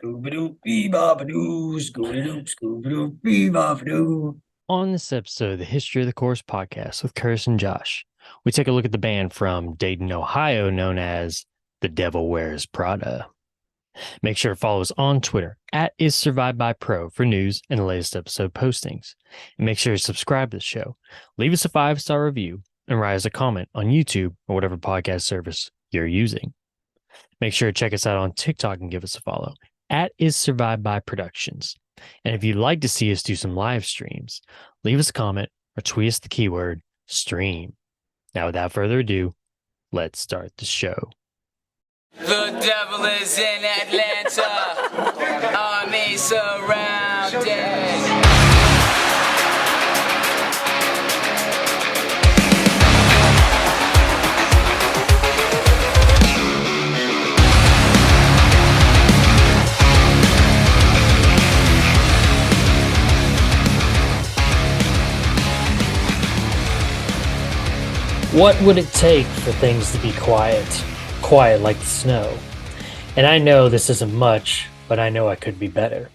Scooby-Doo, Scooby-Doo, Scooby-Doo. On this episode of the History of the Course podcast with Curtis and Josh, we take a look at the band from Dayton, Ohio, known as The Devil Wears Prada. Make sure to follow us on Twitter at IsSurvivedByPro for news and the latest episode postings. And make sure to subscribe to the show, leave us a 5-star review, and write us a comment on YouTube or whatever podcast service you're using. Make sure to check us out on TikTok and give us a follow at IsSurvivedByProductions. And if you'd like to see us do some live streams, leave us a comment or tweet us the keyword stream. Now, without further ado, let's start the show. The devil is in Atlanta, army surrounded. What would it take for things to be quiet? Quiet like the snow. And I know this isn't much, but I know I could be better.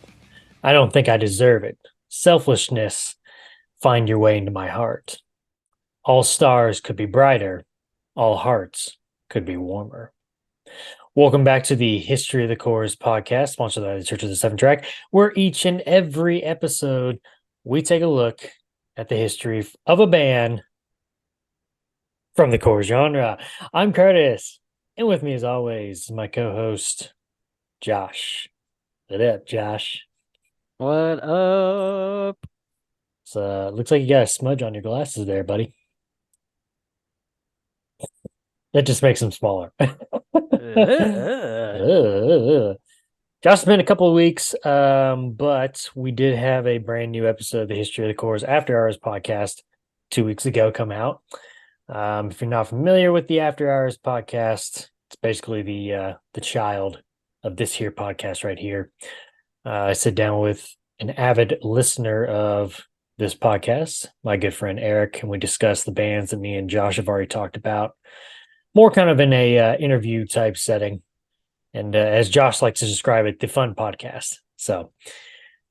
I don't think I deserve it. Selfishness, find your way into my heart. All stars could be brighter. All hearts could be warmer. Welcome back to the History of the Course podcast, sponsored by the Church of the Seven Track, where each and every episode we take a look at the history of a band from the core genre. I'm Curtis, and with me as always is my co-host, Josh. What up, Josh? What up? So looks like you got a smudge on your glasses there, buddy. That just makes them smaller. Josh, it's been a couple of weeks, but we did have a brand new episode of the History of the Course After Hours podcast 2 weeks ago come out. If you're not familiar with the After Hours podcast, it's basically the child of this here podcast right here. I sit down with an avid listener of this podcast, my good friend Eric, and we discuss the bands that me and Josh have already talked about, more kind of in a interview type setting. And as Josh likes to describe it, the fun podcast. So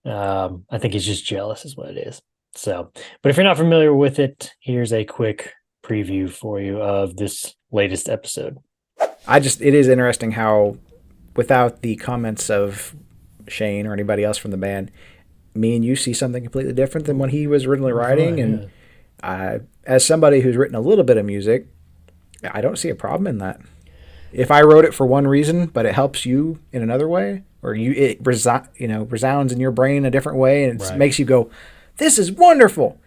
I think he's just jealous is what it is. So, but if you're not familiar with it, here's a quick preview for you of this latest episode. It is interesting how, without the comments of Shane or anybody else from the band, me and you see something completely different than what he was originally writing. And as somebody who's written a little bit of music, I don't see a problem in that. If I wrote it for one reason, but it helps you in another way, or it resounds in your brain a different way, and it makes you go, "This is wonderful,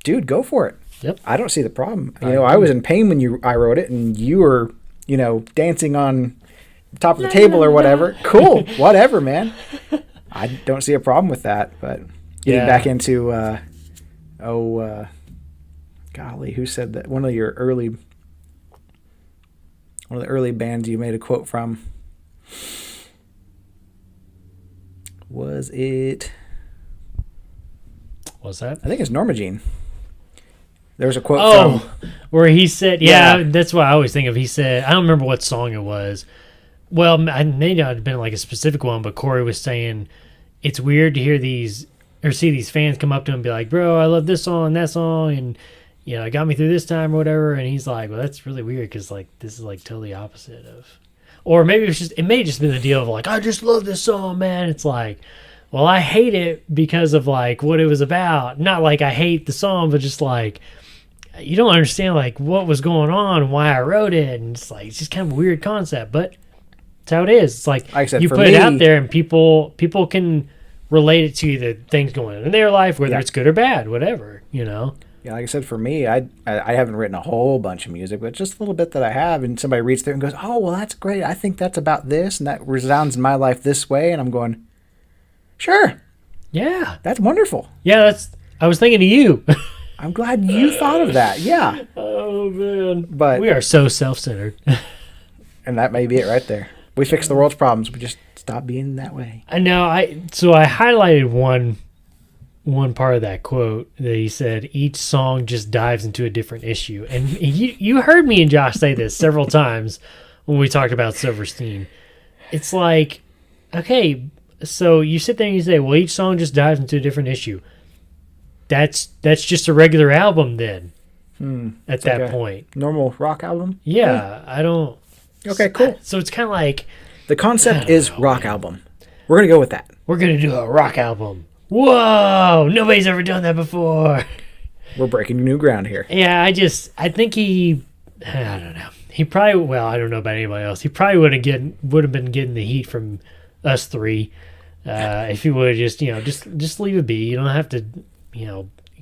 dude! Go for it." Yep. I don't see the problem. I was in pain when I wrote it, and you were, dancing on top of the table or whatever. Cool, whatever, man. I don't see a problem with that. But getting back into, golly, who said that? One of the early bands you made a quote from. Was it? What's that? I think it's Norma Jean. There was a quote from where he said, that's what I always think of. He said, I don't remember what song it was. Well, I may not have been like a specific one, but Corey was saying it's weird to hear these or see these fans come up to him and be like, "Bro, I love this song, that song, and it got me through this time or whatever." And he's like, "Well, that's really weird because like this is like totally opposite of," or maybe it may have just been the deal of like, "I just love this song, man." It's like, well, I hate it because of like what it was about. Not like I hate the song, but just like you don't understand like what was going on and why I wrote it, and it's like it's just kind of a weird concept, but it's how it is. It's like I said, you put it out there, and people can relate it to the things going on in their life, whether it's good or bad, whatever. Yeah, like I said, for me, I haven't written a whole bunch of music, but just a little bit that I have, and somebody reads through and goes, "Oh, well, that's great. I think that's about this, and that resounds in my life this way," and I'm going, "Sure, yeah, that's wonderful." Yeah, I was thinking of you. I'm glad you thought of that. Yeah. Oh man, but we are so self-centered, and that may be it right there. We fix the world's problems. We just stop being that way. I know. So I highlighted one part of that quote that he said, "Each song just dives into a different issue." And you heard me and Josh say this several times when we talked about Silverstein. It's like okay, so you sit there and you say, well, each song just dives into a different issue. That's just a regular album then. At It's like that a point, normal rock album. yeah, I don't. Okay, cool. So it's kind of like The concept is know, rock man. album. We're gonna go with that. we're gonna do a rock album. Whoa! Nobody's ever done that before. We're breaking new ground here. Yeah, I think I don't know. He probably, well, I don't know about anybody else. He probably would have been getting the heat from us three if he would have just leave it be. You don't have to,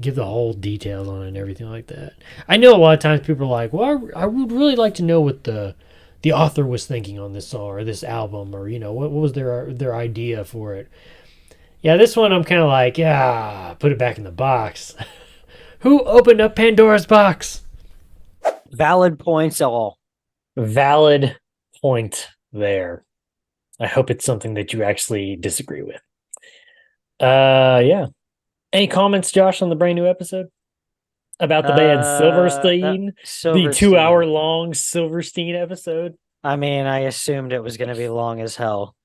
give the whole details on it and everything like that. I know a lot of times people are like, well, I would really like to know what the author was thinking on this song or this album, or what was their idea for it. Yeah, this one I'm kind of like, yeah, put it back in the box. Who opened up Pandora's box? Valid points all. Valid point there. I hope it's something that you actually disagree with. Yeah. Any comments, Josh, on the brand new episode about the band Silverstein? The Silverstein. 2-hour long Silverstein episode. I mean, I assumed it was going to be long as hell.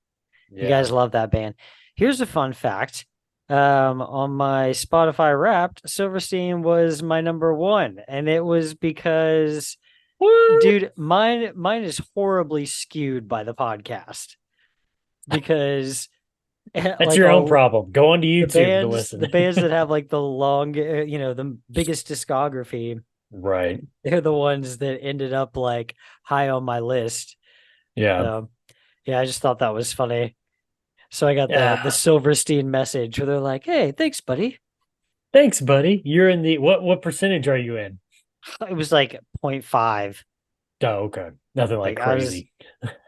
Yeah. You guys love that band. Here's a fun fact. On my Spotify Wrapped, Silverstein was my number one, and it was because, dude, mine is horribly skewed by the podcast because that's like your own problem. Go on to YouTube to the listen. bands that have like the long, the biggest discography, right? they're the ones that ended up like high on my list. Yeah. Yeah, I just thought that was funny. So I got the Yeah. Silverstein message where they're like, "Hey, thanks, buddy." Thanks, buddy. You're in the what percentage are you in? It was like 0.5. Oh, okay. Nothing like Like, I was- crazy.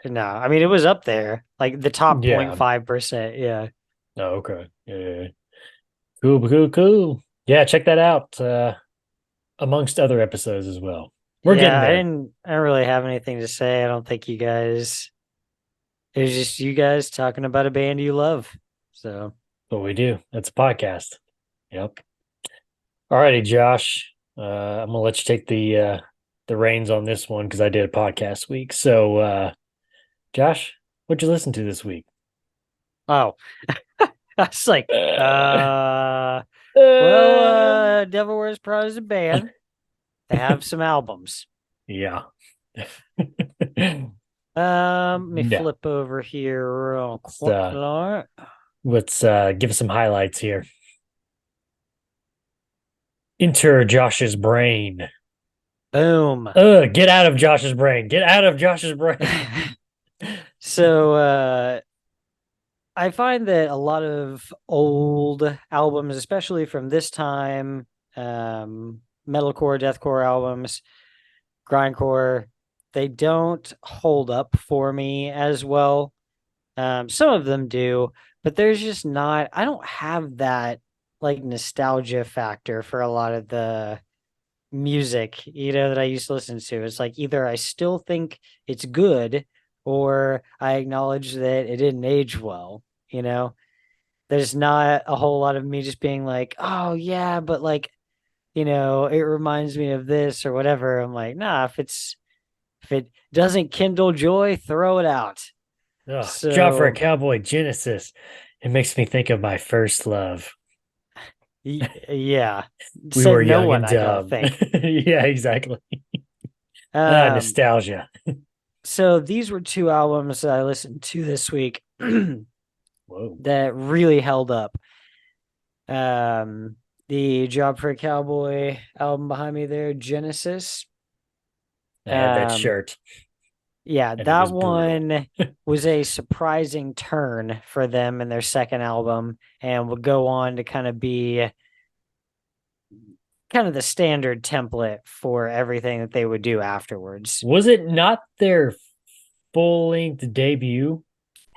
No, I mean it was up there, like the top Yeah. 0.5%. Yeah. Oh, okay. Yeah. Cool. Yeah, check that out. Amongst other episodes as well. We're getting there. I didn't really have anything to say. I don't think you guys. It was just you guys talking about a band you love. So What we do. That's a podcast. Yep. Alrighty, Josh. I'm gonna let you take the reins on this one because I did a podcast week. So Josh, what'd you listen to this week? I was like, Devil Wears Prada is a band. They have some albums. Yeah. Let me Yeah. flip over here real So- quick. Let's give us some highlights here. Enter Josh's brain. Boom. Get out of Josh's brain. Get out of Josh's brain. So I find that a lot of old albums, especially from this time, metalcore, deathcore albums, grindcore, they don't hold up for me as well. Some of them do, but there's just not, I don't have that like nostalgia factor for a lot of the music, that I used to listen to. It's like either I still think it's good or I acknowledge that it didn't age well, There's not a whole lot of me just being like, oh yeah, but like, it reminds me of this or whatever. I'm like, nah, if it doesn't kindle joy, throw it out. Ugh, So- Job for a Cowboy Genesis. It makes me think of my first love. Yeah. We Said were no young one, and I don't dumb. think. Yeah, exactly. Nostalgia. So these were two albums that I listened to this week Whoa. that really held up. The Job for a Cowboy album behind me there, Genesis. I had that Um, shirt. Yeah, And it that was brutal. one was a surprising turn for them in their second album and would go on to kind of be kind of the standard template for everything that they would do afterwards. Was it not their full-length debut?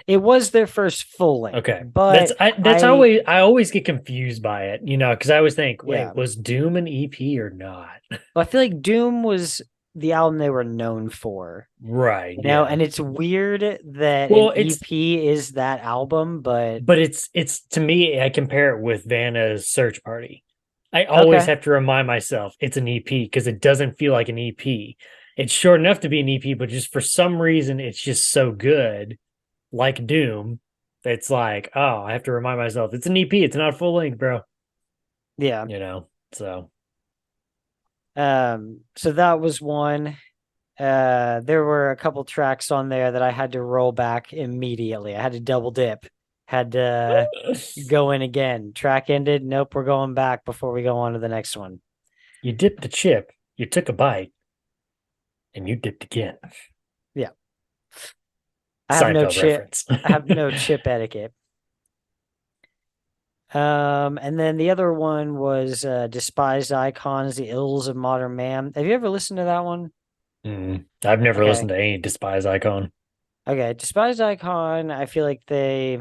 It was their first full length. Okay, But I always get confused by it, because I always think, wait, Yeah. was Doom an EP or not? I feel like Doom was the album they were known for. Right. And it's weird that Well, an it's- EP is that album, but it's to me, I compare it with Vanna's Search Party. I always Okay. have to remind myself it's an EP because it doesn't feel like an EP. It's short enough to be an EP, but just for some reason, it's just so good, like Doom, it's like, oh, I have to remind myself it's an EP. It's not full length, bro. Yeah. So So that was one. There were a couple tracks on there that I had to roll back immediately. I had to double dip. Had to go in again. Track ended. Nope, we're going back before we go on to the next one. you dipped the chip, you took a bite, and you dipped again. Yeah. I have no Seinfeld chip. reference. I have no chip etiquette. And then the other one was Despised Icons, The Ills of Modern Man. Have you ever listened to that one? I've never Okay. listened to any Despise Icon. Okay, Despised Icon, I feel like they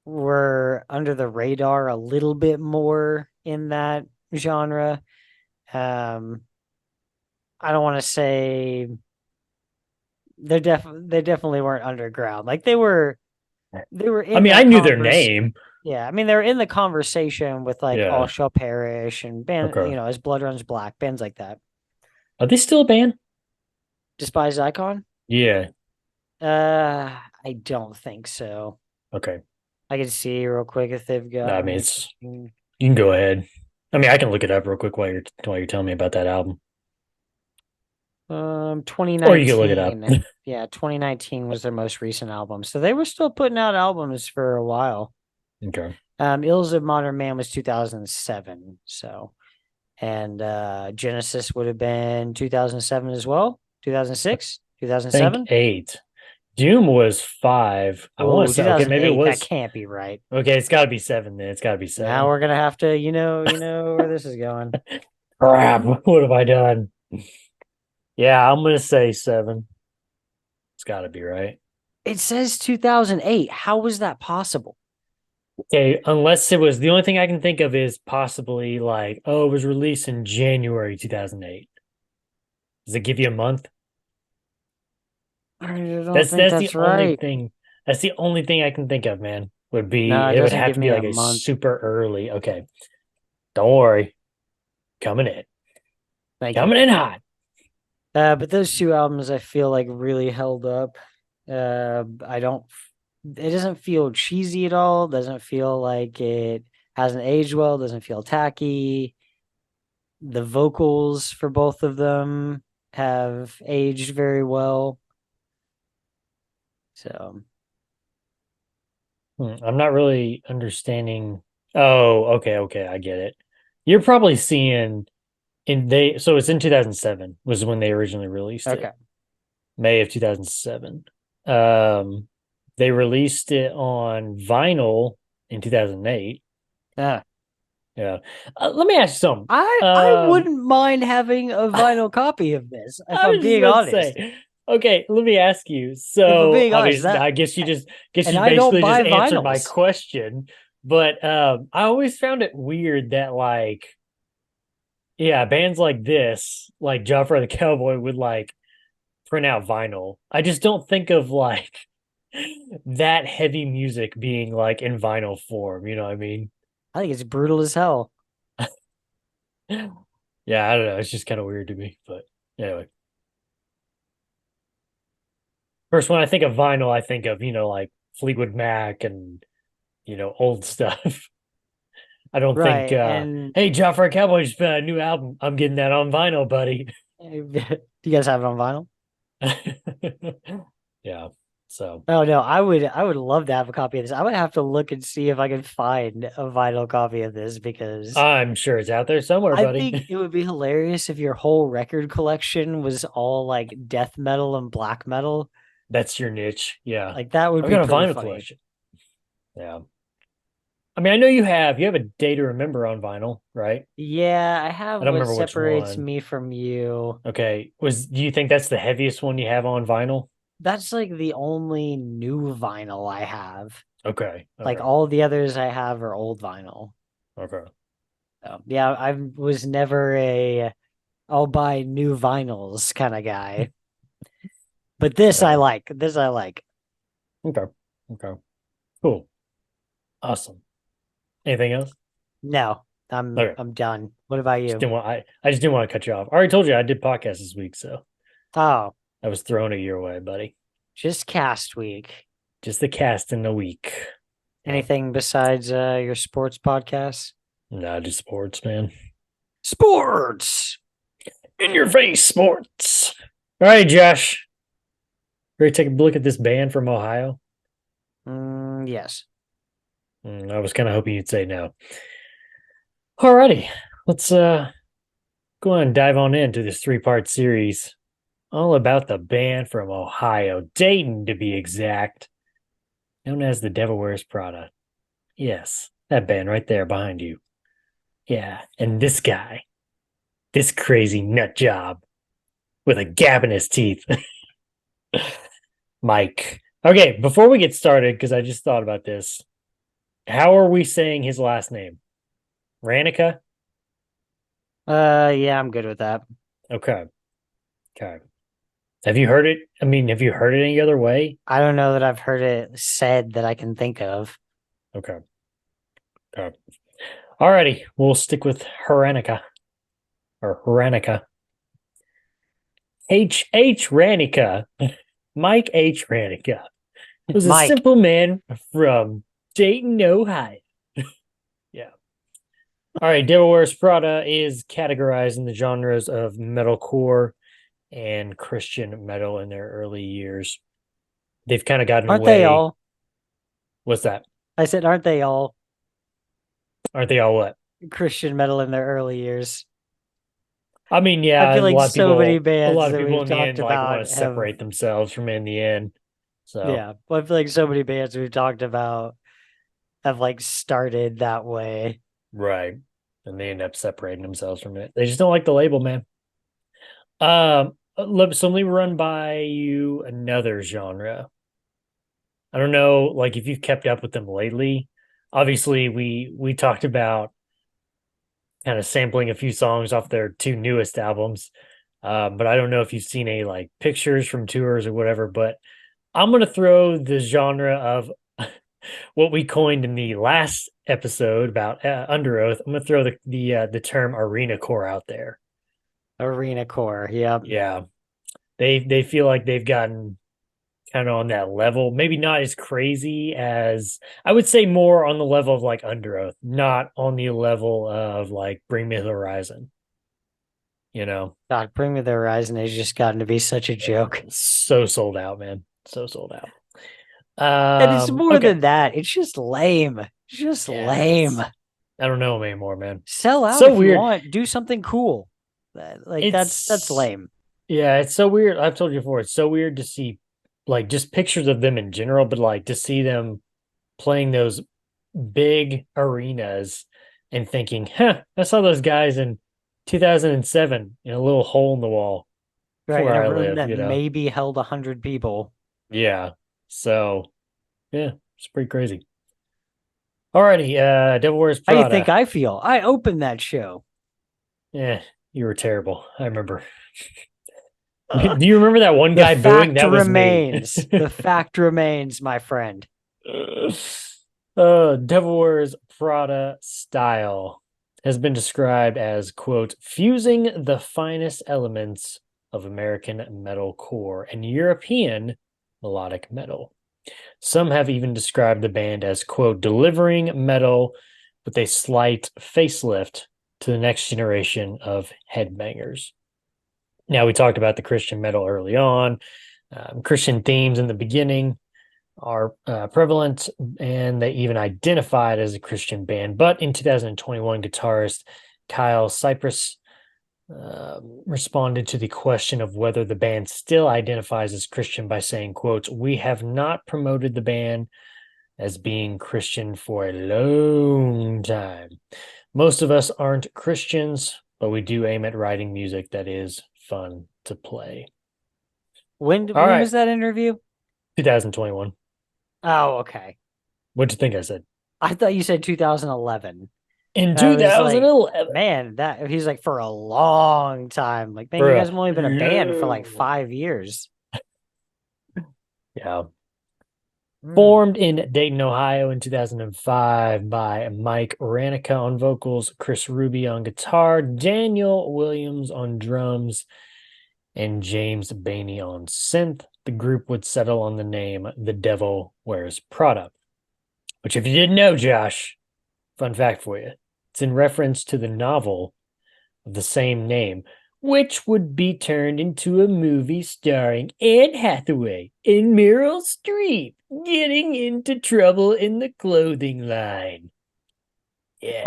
were under the radar a little bit more in that genre. I don't want to say they definitely weren't underground. Like they were in I mean, I knew their name. Yeah, I mean they were in the conversation with like Yeah. All Shall Perish and band, Okay. As Blood Runs Black, bands like that. Are they still a band? Despised Icon? Yeah. I don't think so. Okay. I can see real quick if they've got. No, I mean, you can go ahead. I mean, I can look it up real quick while you're telling me about that album. 2019. Or you can look it up. Yeah, 2019 was their most recent album. So they were still putting out albums for a while. Okay. Ills of Modern Man was 2007. So, and Genesis would have been 2007 as well. 2006, 2007. Think 8. Doom was 5. I want to say, okay, maybe it 2008, was. That can't be right. Okay, it's got to be 7 then. It's got to be 7. Now we're gonna have to, you know where this is going. Crap. What have I done? Yeah, I'm going to say 7. It's got to be right. It says 2008. How was that possible? Okay, unless it was the only thing I can think of is possibly like, oh, it was released in January 2008. Does it give you a month? I don't That's think the that's only right. thing. That's the only thing I can think of, man. Would be No, it it would doesn't have give to me be a like a month. super early. Okay. Don't worry. Coming in. Thank Coming you. in hot. But those two albums I feel like really held up. I don't it doesn't feel cheesy at all. Doesn't feel like it hasn't aged well, doesn't feel tacky. The vocals for both of them have aged very well. So I'm not really understanding. Oh, okay, I get it. You're probably seeing so it's in 2007 was when they originally released okay. it. May of 2007. They released it on vinyl in 2008. Yeah. Yeah. Let me ask you something. I wouldn't mind having a vinyl copy of this, if I'm being honest. Okay, let me ask you. If I'm So being honest, obviously, I guess you and I don't basically buy just answered my vinyls. question. But I always found it weird that like, yeah, bands like this, like Joffrey the Cowboy, would like print out vinyl. I just don't think of like that heavy music being like in vinyl form. You know what I mean? I think it's brutal as hell. Yeah, I don't know. It's just kind of weird to me. But anyway. First, when I think of vinyl, I think of, like Fleetwood Mac and, old stuff. I don't think, And hey, Joffrey Cowboy just put out a new album. I'm getting that on vinyl, buddy. do you guys have it on vinyl? Yeah. So. Oh no, I would love to have a copy of this. I would have to look and see if I can find a vinyl copy of this because I'm sure it's out there somewhere, buddy. I think it would be hilarious if your whole record collection was all like death metal and black metal. That's your niche. Yeah. Like that would I've be got a vinyl funny. collection. Yeah. I mean, I know you have a Day to Remember on vinyl, right? Yeah, I have I don't what remember which separates one. me from you. Okay. Do you think that's the heaviest one you have on vinyl? That's like the only new vinyl I have. Okay. Like all the others I have are old vinyl. Okay. So, yeah, I was never I'll buy new vinyls kind of guy. But this I like. This I like. Okay. Okay. Cool. Awesome. Anything else? No, I'm done. What about you? I just didn't want to cut you off. I already told you I did podcast this week, so Oh, I was throwing it your way, buddy. just cast week. Just the cast in the week. Anything besides your sports podcasts? Nah, just sports, man. Sports. In your face, sports. All right, Josh. Ready to take a look at this band from Ohio? Yes. I was kind of hoping you'd say no. Alrighty, let's go on and dive on into this 3-part series, all about the band from Ohio, Dayton to be exact, known as the Devil Wears Prada. Yes, that band right there behind you. Yeah, and this guy, this crazy nut job with a gap in his teeth. Mike. Okay, before we get started, because I just thought about this, how are we saying his last name? Ranica? Yeah, I'm good with that. Okay. Okay. Have you heard it? I mean, have you heard it any other way? I don't know that I've heard it said that I can think of. Okay. Okay. Alrighty, we'll stick with Haranica. Or Haranica. H. Ranica. Mike H. Ranica was a Mike. simple man from Dayton, Ohio. Yeah. All right, Devil Wears Prada is categorized in the genres of metalcore and Christian metal in their early years. They've kind of gotten Aren't away. they all? What's that? I said, aren't they all Aren't they all what? Christian metal in their early years? I mean, yeah, I feel a like lot of so people, many a bands lot of that people we've in the talked end like want about to have, separate themselves from in the end. So yeah. Well, I feel like so many bands we've talked about have like started that way. right, and they end up separating themselves from it. They just don't like the label, man. So let me run by you another genre. I don't know, like if you've kept up with them lately. Obviously, we talked about kind of sampling a few songs off their 2 newest albums. But I don't know if you've seen any like pictures from tours or whatever, but I'm gonna throw the genre of what we coined in the last episode about Under Oath. I'm gonna throw the term arena core out there. Arena core. Yep. Yeah, they feel like they've gotten kind of on that level. Maybe not as crazy as I would say, more on the level of like Under Oath, not on the level of like Bring Me the Horizon. You know, God, Bring Me the Horizon has just gotten to be such a joke. so sold out, man. So sold out. And it's more Okay. than that. It's just lame. It's just Yeah, lame. I don't know anymore, man. Sell out So if weird. you want. Do something cool. Like that's lame. Yeah, it's so weird. I've told you before, it's so weird to see like just pictures of them in general, but like to see them playing those big arenas and thinking, huh, I saw those guys in 2007 in a little hole in the wall Right. In where a I room live, that you know? maybe held 100 people. Yeah. So yeah, it's pretty crazy. Alrighty, Devil Wears How do Prada. you think I feel? I opened that show. Yeah, you were terrible. I remember. Do you remember that one guy The booing? fact That was remains. me. The fact remains, my friend. Devil Wears Prada style has been described as, quote, fusing the finest elements of American metalcore and European melodic metal. Some have even described the band as, quote, delivering metal with a slight facelift to the next generation of headbangers. Now, we talked about the Christian metal early on. Christian themes in the beginning are prevalent, and they even identified as a Christian band. But in 2021, guitarist Kyle Cypress responded to the question of whether the band still identifies as Christian by saying, quote, we have not promoted the band as being Christian for a long time. Most of us aren't Christians, but we do aim at writing music that is fun to play. When right. was that interview? 2021. Oh, okay. What'd you think I said? I thought you said 2011. In And I was 2011. man, that he's like for a long time. Like, man, For you a guys have only been a band for like long- 5 years. Yeah. Formed in Dayton, Ohio in 2005 by Mike Ranica on vocals, Chris Ruby on guitar, Daniel Williams on drums, and James Bainey on synth. The group would settle on the name The Devil Wears Prada, which, if you didn't know, Josh, fun fact for you, it's in reference to the novel of the same name, which would be turned into a movie starring Anne Hathaway and Meryl Streep getting into trouble in the clothing line. Yeah.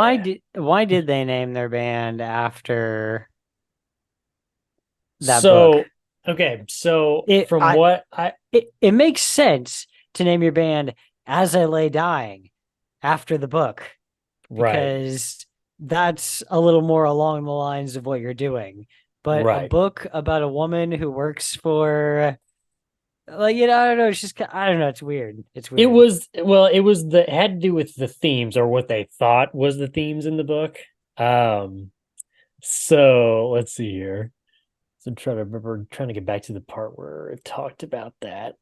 Why did they name their band after that so, book? Okay, so It makes sense to name your band As I Lay Dying after the book, because that's a little more along the lines of what you're doing. But a book about a woman who works for, like, I don't know. It's just, I don't know. It's weird. It's weird. It had to do with the themes, or what they thought was the themes in the book. So let's see here. So I'm trying to get back to the part where it talked about that.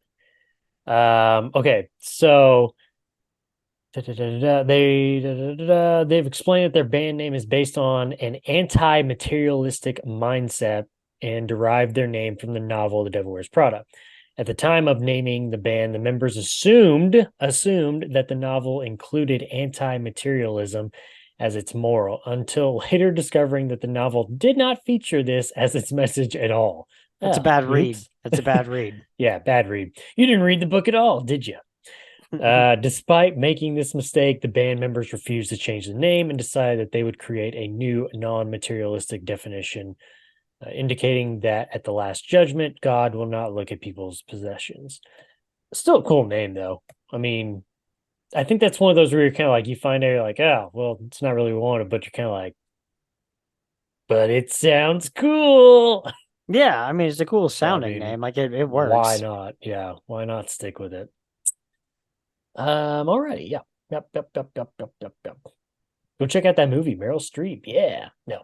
Okay, so they've explained that their band name is based on an anti-materialistic mindset and derived their name from the novel The Devil Wears Prada. At the time of naming the band, the members assumed that the novel included anti-materialism as its moral, until later discovering that the novel did not feature this as its message at all. That's a bad read. That's a bad read. Yeah, bad read. You didn't read the book at all, did you? Despite making this mistake, the band members refused to change the name and decided that they would create a new non-materialistic definition, indicating that at the last judgment, God will not look at people's possessions. Still a cool name, though. I mean, I think that's one of those where you're kind of like, you find out, you're like, oh, well, it's not really what I wanted, but you're kind of like, but it sounds cool. Yeah, I mean, it's a cool sounding name. Like, it works. Why not? Yeah, why not stick with it? Alrighty, yeah. Yep. Go check out that movie, Meryl Streep. Yeah. No,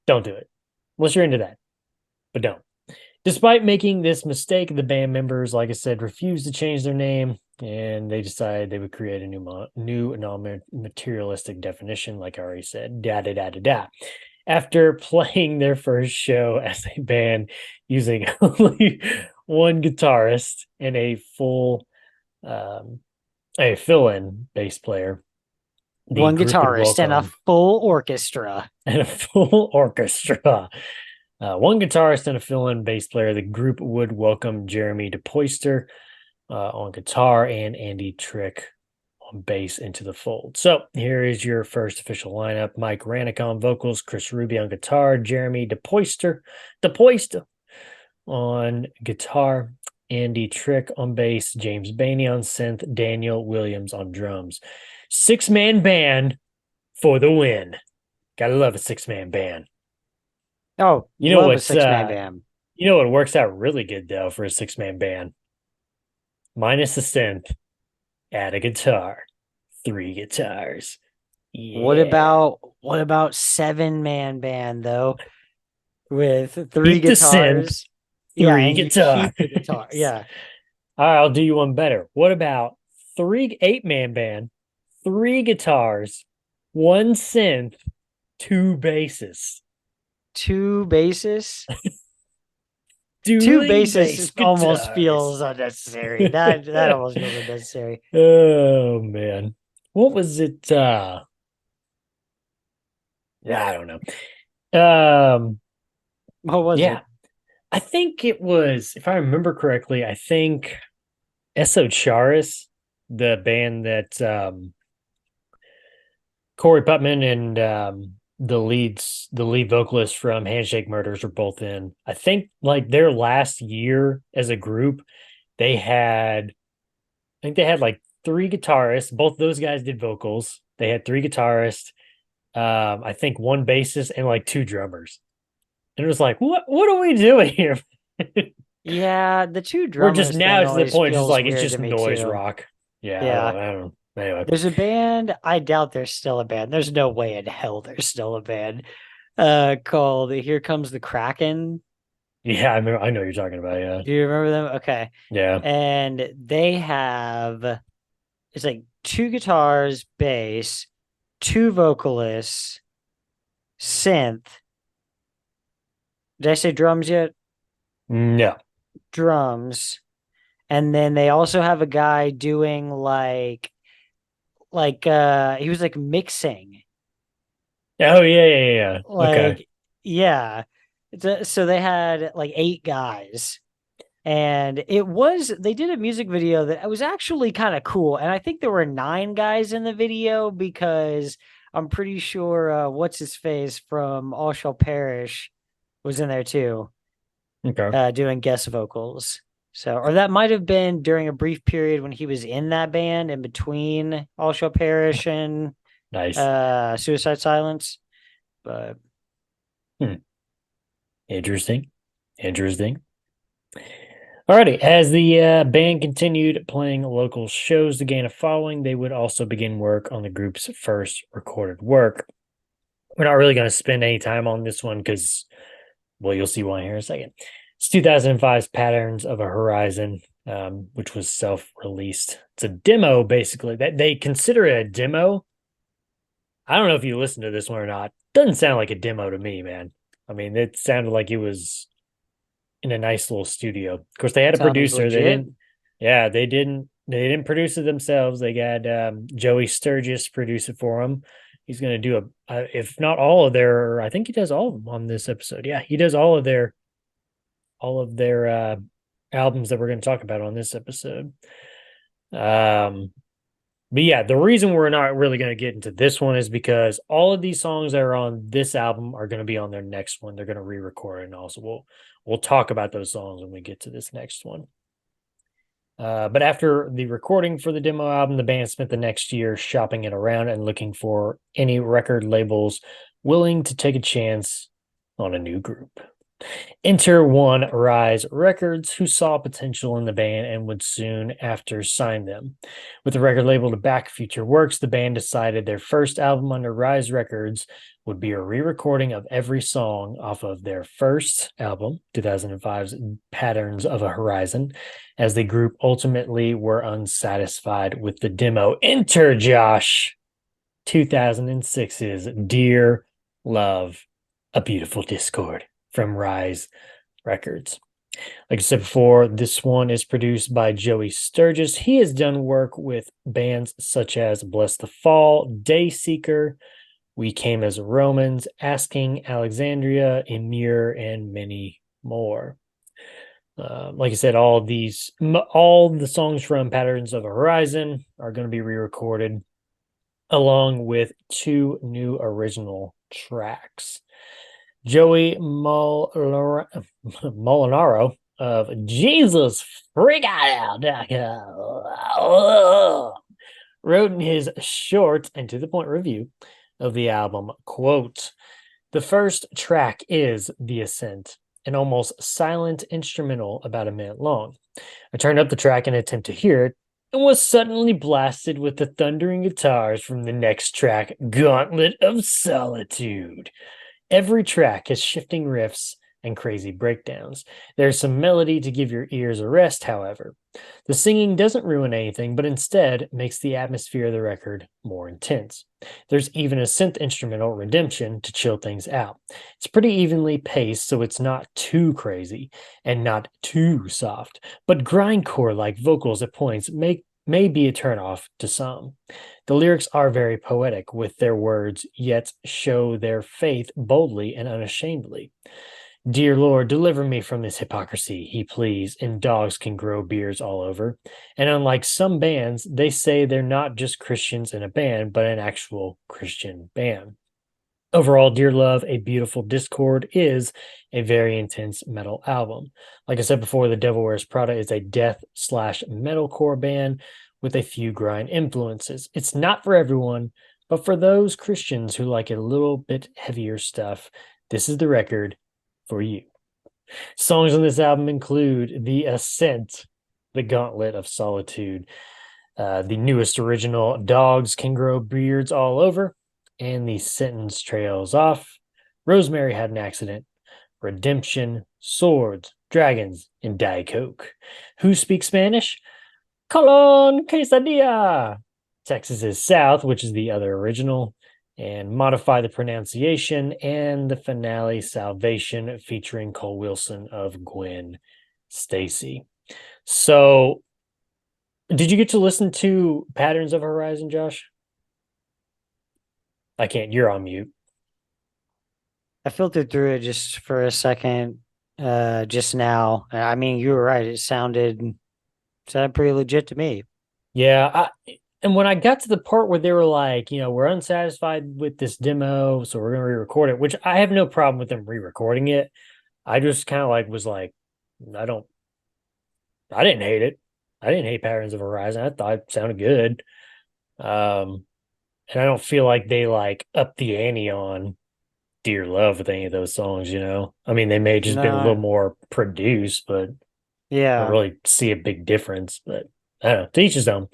don't do it. Unless you're into that. But don't. Despite making this mistake, the band members, like I said, refused to change their name, and they decided they would create a new non-materialistic definition, like I already said. After playing their first show as a band using only one guitarist and a fill-in bass player, one guitarist and a full orchestra. One guitarist and a fill-in bass player, the group would welcome Jeremy DePoyster on guitar and Andy Trick on bass into the fold. So here is your first official lineup: Mike Rannick on vocals, Chris Ruby on guitar, Jeremy DePoyster on guitar, Andy Trick on bass, James Bainey on synth, Daniel Williams on drums. 6-man band for the win. Gotta love a 6-man band. Oh, you know what's a 6-man band? You know what works out really good though for a 6-man band? Minus the synth, add a guitar, 3 guitars. Yeah. What about 7-man band though, with 3 keep guitars? The synth, 3 guitars. Keep the guitar. Yeah. All right, I'll do you one better. What about 8-man band, 3 guitars, 1 synth, 2 basses? 2 basses? 2 basses almost feels unnecessary. That almost feels unnecessary. Oh man, what was it? Yeah, I don't know. What was it? I think it was, if I remember correctly, I think Esocharis, the band that Corey Putman and the lead vocalist from Handshake Murders are both in. I think like their last year as a group, they had like 3 guitarists. Both those guys did vocals. They had 3 guitarists, I think 1 bassist and like 2 drummers. And it was like, what are we doing here? Yeah, the 2 drummers. We're just now to the point, just like it's just noise rock. Yeah. I don't know. Anyway, there's a band. I doubt there's still a band. There's no way in hell there's still a band called Here Comes the Kraken. Yeah, I know what you're talking about. Yeah. Do you remember them? Okay. Yeah. And they have, it's like 2 guitars, bass, 2 vocalists, synth. Did I say drums yet? No. Drums. And then they also have a guy doing like he was like mixing. Oh yeah. Okay. Like, yeah. So they had like 8 guys. And they did a music video that was actually kind of cool. And I think there were 9 guys in the video because I'm pretty sure what's his face from All Shall Perish was in there too, Okay. doing guest vocals. So, or that might have been during a brief period when he was in that band in between All Shall Perish and Nice. Suicide Silence. But Interesting. Alrighty, as the band continued playing local shows to gain a following, they would also begin work on the group's first recorded work. We're not really going to spend any time on this one because, well, you'll see why here in a second. It's 2005's Patterns of a Horizon, which was self-released. It's a demo, basically. That they consider it a demo. I don't know if you listened to this one or not. Doesn't sound like a demo to me, man. I mean, it sounded like it was in a nice little studio. Of course, they had a sounds producer. legit. They didn't. Yeah, they didn't produce it themselves. They got Joey Sturgis produce it for them. He's going to do if not all of their. I think he does all of them on this episode. Yeah, he does all of their albums that we're going to talk about on this episode. But yeah, the reason we're not really going to get into this one is because all of these songs that are on this album are going to be on their next one. They're going to re-record it, and also we'll talk about those songs when we get to this next one. But after the recording for the demo album, the band spent the next year shopping it around and looking for any record labels willing to take a chance on a new group. Enter One Rise Records, who saw potential in the band and would soon after sign them. With the record label to back future works, the band decided their first album under Rise Records would be a re-recording of every song off of their first album, 2005's Patterns of a Horizon, as the group ultimately were unsatisfied with the demo. Enter, Josh, 2006's Dear Love, A Beautiful Discord from Rise Records. Like I said before, this one is produced by Joey Sturgis. He has done work with bands such as Bless the Fall, Dayseeker, We Came as Romans, Asking Alexandria, Emir, and many more. Like I said, all the songs from Patterns of a Horizon are going to be re-recorded, along with 2 new original tracks. Joey Molinaro of Jesus Freak Out wrote in his short and to the point review of the album, quote, "The first track is The Ascent, an almost silent instrumental about a minute long. I turned up the track in an attempt to hear it and was suddenly blasted with the thundering guitars from the next track, Gauntlet of Solitude. Every track has shifting riffs and crazy breakdowns. There's some melody to give your ears a rest, however. The singing doesn't ruin anything, but instead makes the atmosphere of the record more intense. There's even a synth instrumental, Redemption, to chill things out. It's pretty evenly paced, so it's not too crazy and not too soft, but grindcore-like vocals at points may be a turnoff to some. The lyrics are very poetic with their words, yet show their faith boldly and unashamedly. Dear Lord, deliver me from this hypocrisy, he pleads, and dogs can grow beards all over. And unlike some bands, they say they're not just Christians in a band, but an actual Christian band. Overall, Dear Love, A Beautiful Discord is a very intense metal album. Like I said before, the Devil Wears Prada is a death/metalcore band with a few grind influences. It's not for everyone, but for those Christians who like a little bit heavier stuff, this is the record for you. Songs on this album include The Ascent, The Gauntlet of Solitude, the newest original, Dogs Can Grow Beards All Over, and The Sentence Trails Off, Rosemary Had an Accident, Redemption, Swords, Dragons, and Diet Coke. Who speaks Spanish? Colon Quesadilla. Texas is South, which is the other original, and Modify the Pronunciation, and the finale, Salvation, featuring Cole Wilson of Gwen Stacy. So, did you get to listen to Patterns of Horizon, Josh? I can't. You're on mute. I filtered through it just for a second, just now. I mean, you were right. It sounded pretty legit to me. Yeah, and when I got to the part where they were like, we're unsatisfied with this demo, so we're gonna re-record it, which I have no problem with them re-recording it. I just kind of was like, I don't, I didn't hate it. I didn't hate Patterns of Horizon. I thought it sounded good. Um, and I don't feel like they up the ante on Dear Love with any of those songs. I mean, they may have just been a little No, more produced, but I don't yeah. really see a big difference. But I don't know. To each his own.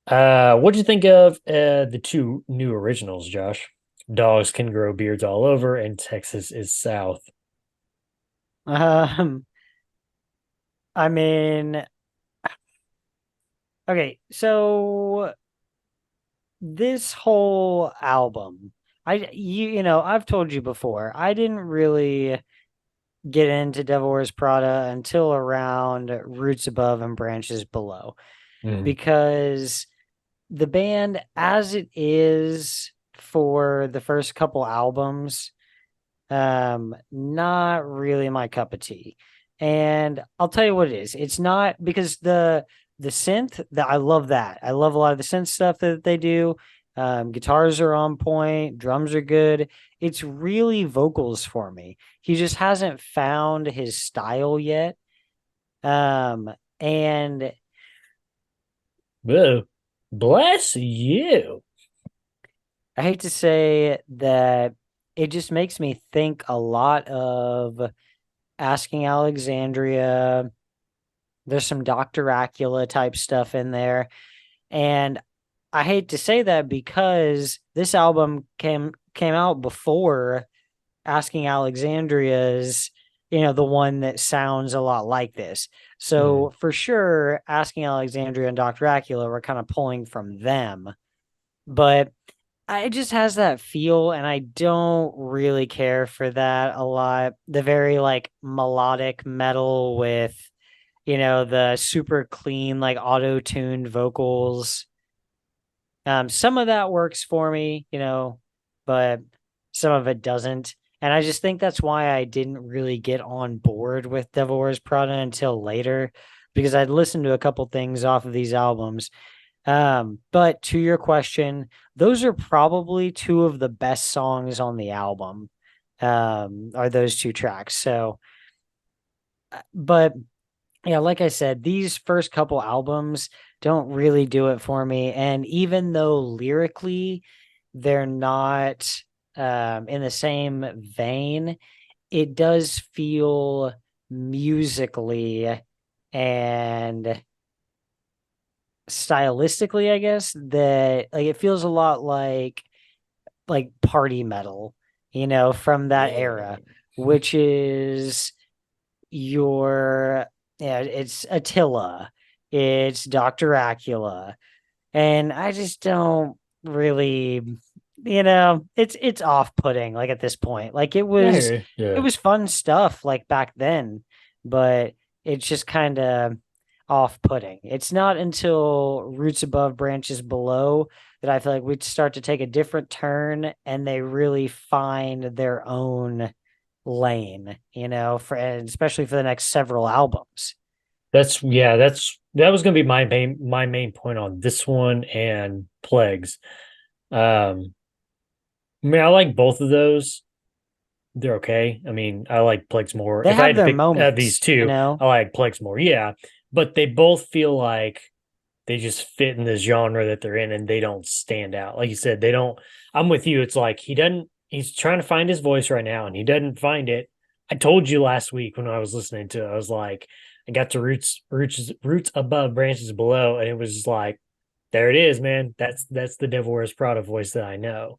What'd you think of the two new originals, Josh? Dogs Can Grow Beards All Over and Texas is South. Um, I mean, okay, so this whole album, I've told you before, I didn't really get into Devil Wears Prada until around Roots Above and Branches Below, Mm. because the band, as it is for the first couple albums, not really my cup of tea. And I'll tell you what it is. It's not because the synth that I love that. I love a lot of the synth stuff that they do. Guitars are on point, drums are good. It's really vocals for me. He just hasn't found his style yet. Um, and Whoa. Bless you. I hate to say that it just makes me think a lot of Asking Alexandria. There's some Dr. Acula type stuff in there. And I hate to say that because this album came out before Asking Alexandria's, the one that sounds a lot like this. Mm. So for sure, Asking Alexandria and Dr. Acula were kind of pulling from them. But it just has that feel, and I don't really care for that a lot. The very melodic metal with, the super clean, auto-tuned vocals. Some of that works for me, but some of it doesn't. And I just think that's why I didn't really get on board with Devil Wears Prada until later, because I'd listened to a couple things off of these albums. But to your question, those are probably two of the best songs on the album. Are those two tracks. So, but yeah, like I said, these first couple albums don't really do it for me. And even though lyrically they're not in the same vein, it does feel musically and stylistically, I guess, that it feels a lot like party metal, from that era, which is your yeah, it's Attila, it's Dr. Acula, and I just don't really, it's off-putting at this point. It was Yeah, it yeah. was fun stuff back then, but it's just kind of off-putting. It's not until Roots Above, Branches Below that I feel like we'd start to take a different turn and they really find their own lane, and especially for the next several albums. That was gonna be my main point on this one and Plagues. Um, I mean, I like both of those. They're okay. I mean, I like Plagues more. They If I have had to their pick these moments, two, I like Plagues more. Yeah, but they both feel like they just fit in the genre that they're in, and they don't stand out. Like you said, they don't. I'm with you. It's like he doesn't. He's trying to find his voice right now, and he doesn't find it. I told you last week when I was listening to it, I was like, I got to roots above, branches below, and it was just like, there it is, man. That's the Devil Wears Prada voice that I know.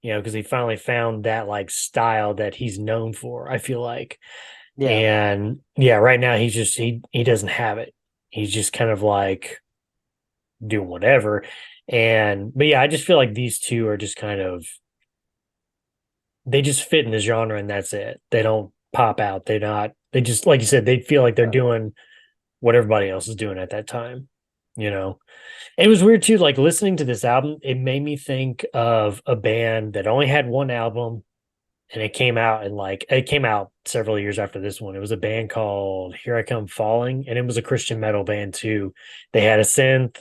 Because he finally found that style that he's known for, I feel like. Yeah. And yeah, right now he's just he doesn't have it. He's just kind of doing whatever. But yeah, I just feel like these two are just kind of they just fit in the genre and that's it. They don't pop out. They just like you said, they feel like they're doing what everybody else is doing at that time. you know. It was weird too, like listening to this album, it made me think of a band that only had one album and it came out several years after this one. It was a band called Here I Come Falling, and it was a Christian metal band too. They had a synth.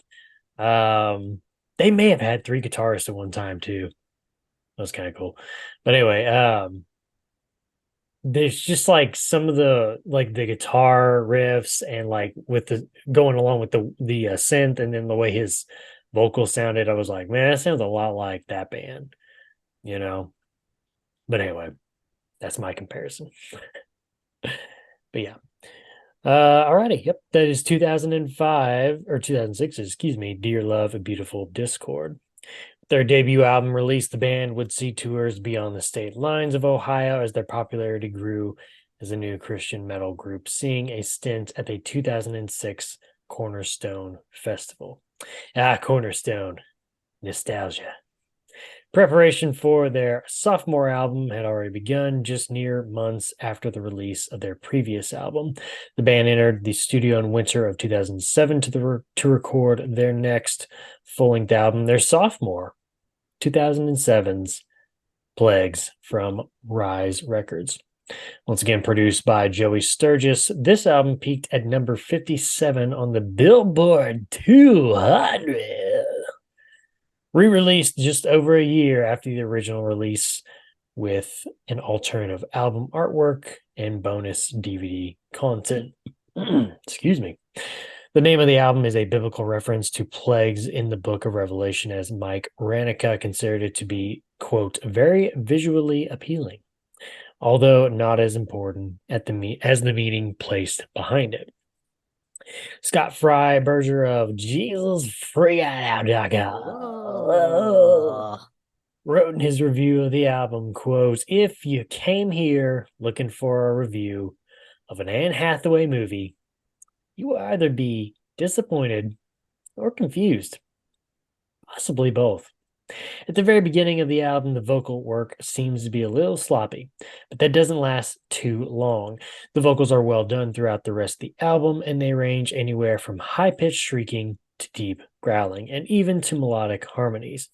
They may have had three guitarists at one time too. That was kind of cool. But anyway, there's just like some of the guitar riffs and like with the going along with the synth and then the way his vocals sounded, I was like, man, that sounds a lot like that band, you know. But anyway, that's my comparison. But yeah. Alrighty. Yep. That is 2005 or 2006, excuse me. Dear Love, a Beautiful Discord. Their debut album released, the band would see tours beyond the state lines of Ohio as their popularity grew as a new Christian metal group, seeing a stint at the 2006 Cornerstone Festival. Cornerstone. Nostalgia. Preparation for their sophomore album had already begun just near months after the release of their previous album. The band entered the studio in winter of 2007 to record their next full-length album, their sophomore 2007's Plagues from Rise Records. Once again produced by Joey Sturgis, this album peaked at number 57 on the Billboard 200. Re-released just over a year after the original release with an alternative album artwork and bonus DVD content. Excuse me. The name of the album is a biblical reference to plagues in the book of Revelation, as Mike Ranica considered it to be, quote, very visually appealing, although not as important as the meaning placed behind it. Scott Freiberger of JesusFreakout.com wrote in his review of the album, quote, if you came here looking for a review of an Anne Hathaway movie, you will either be disappointed or confused, possibly both. At the very beginning of the album, the vocal work seems to be a little sloppy, but that doesn't last too long. The vocals are well done throughout the rest of the album, and they range anywhere from high-pitched shrieking to deep growling, and even to melodic harmonies.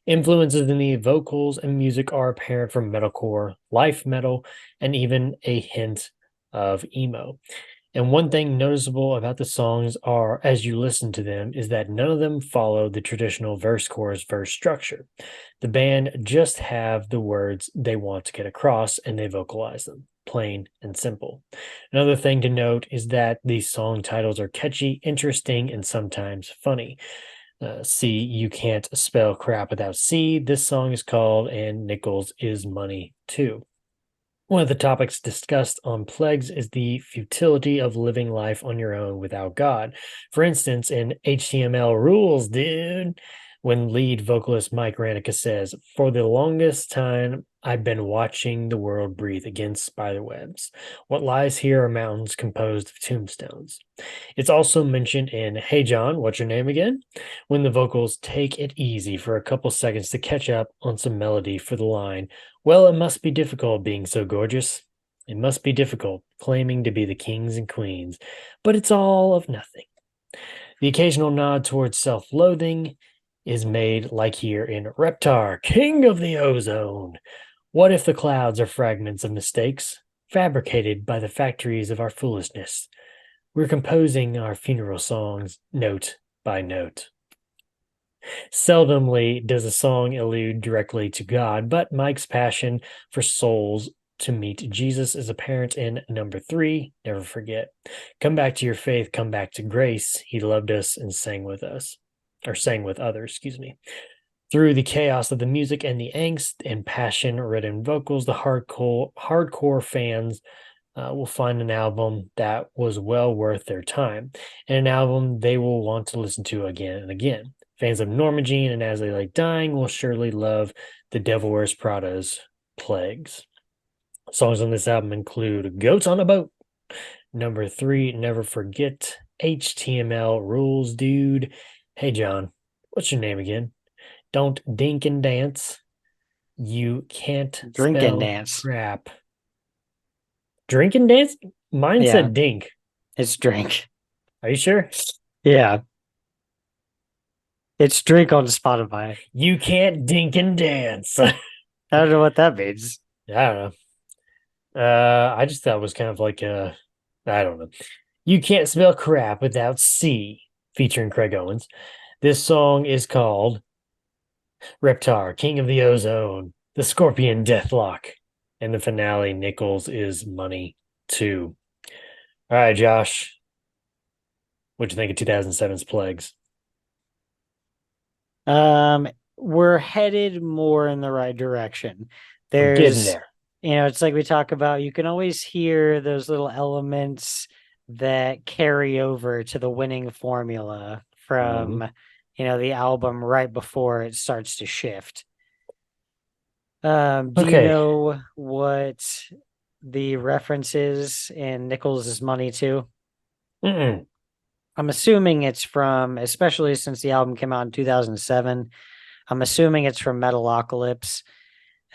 Influences in the vocals and music are apparent from metalcore, life metal, and even a hint of emo. And one thing noticeable about the songs are, as you listen to them, is that none of them follow the traditional verse-chorus-verse structure. The band just have the words they want to get across, and they vocalize them, plain and simple. Another thing to note is that these song titles are catchy, interesting, and sometimes funny. See, You Can't Spell Crap Without C. This song is called And Nickels Is Money Too. One of the topics discussed on Plagues is the futility of living life on your own without God. For instance, in HTML Rules, dude, when lead vocalist Mike Ranica says, for the longest time, I've been watching the world breathe against spiderwebs. What lies here are mountains composed of tombstones. It's also mentioned in Hey John, What's Your Name Again? When the vocals take it easy for a couple seconds to catch up on some melody for the line, well, it must be difficult being so gorgeous. It must be difficult claiming to be the kings and queens, but it's all of nothing. The occasional nod towards self-loathing is made, like here in Reptar, King of the Ozone. What if the clouds are fragments of mistakes, fabricated by the factories of our foolishness? We're composing our funeral songs note by note. Seldomly does a song allude directly to God, but Mike's passion for souls to meet Jesus is apparent in number 3, Never Forget. Come back to your faith, come back to grace. He loved us and sang with us, or sang with others, excuse me. Through the chaos of the music and the angst and passion-ridden vocals, the hardcore fans will find an album that was well worth their time, and an album they will want to listen to again and again. Fans of Norma Jean and As They Lay Dying will surely love The Devil Wears Prada's Plagues. Songs on this album include Goats on a Boat, number 3, Never Forget, HTML Rules, Dude, Hey John, What's Your Name Again? Don't Dink and Dance, You Can't Drink Spell and Dance. Crap. Drink and Dance? Mine Yeah. said Dink. It's drink. Are you sure? Yeah. It's drink on Spotify. You can't dink and dance. I don't know what that means. I don't know. I just thought it was kind of like I don't know. You can't smell crap without C, featuring Craig Owens. This song is called Reptar, King of the Ozone, The Scorpion Deathlock, and the finale, Nichols is Money 2. All right, Josh. What'd you think of 2007's Plagues? We're headed more in the right direction. We're getting There's, there. it's like we talk about, you can always hear those little elements that carry over to the winning formula from, the album right before it starts to shift. Do you Okay. know what the reference is in Nichols' Money Too? Mm-mm. I'm assuming it's from, especially since the album came out in 2007, I'm assuming it's from Metalocalypse.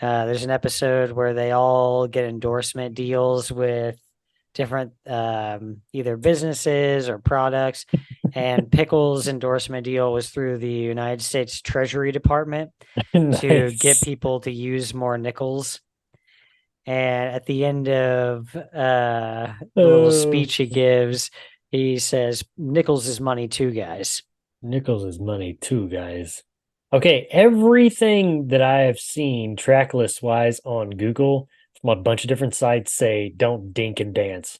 There's an episode where they all get endorsement deals with different either businesses or products. And Pickles' endorsement deal was through the United States Treasury Department to get Nice. people to use more nickels. And at the end of the little speech he gives, he says, "Nichols is money too, guys." Nichols is Money 2, guys. Okay, everything that I have seen track list wise on Google from a bunch of different sites say don't dink and dance.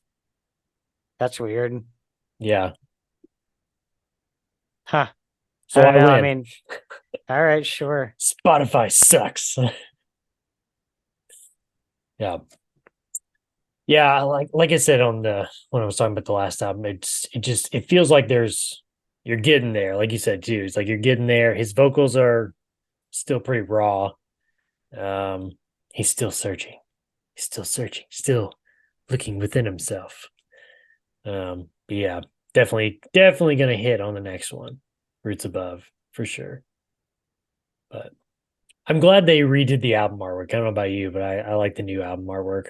That's weird. Yeah. Huh. So I don't I know. I win. mean, all right, sure. Spotify sucks. Yeah. Yeah, like I said on the when I was talking about the last album, it feels like you're getting there, like you said too. It's like you're getting there. His vocals are still pretty raw. He's still searching. He's still searching, still looking within himself. But yeah, definitely gonna hit on the next one. Roots Above, for sure. But I'm glad they redid the album artwork. I don't know about you, but I like the new album artwork.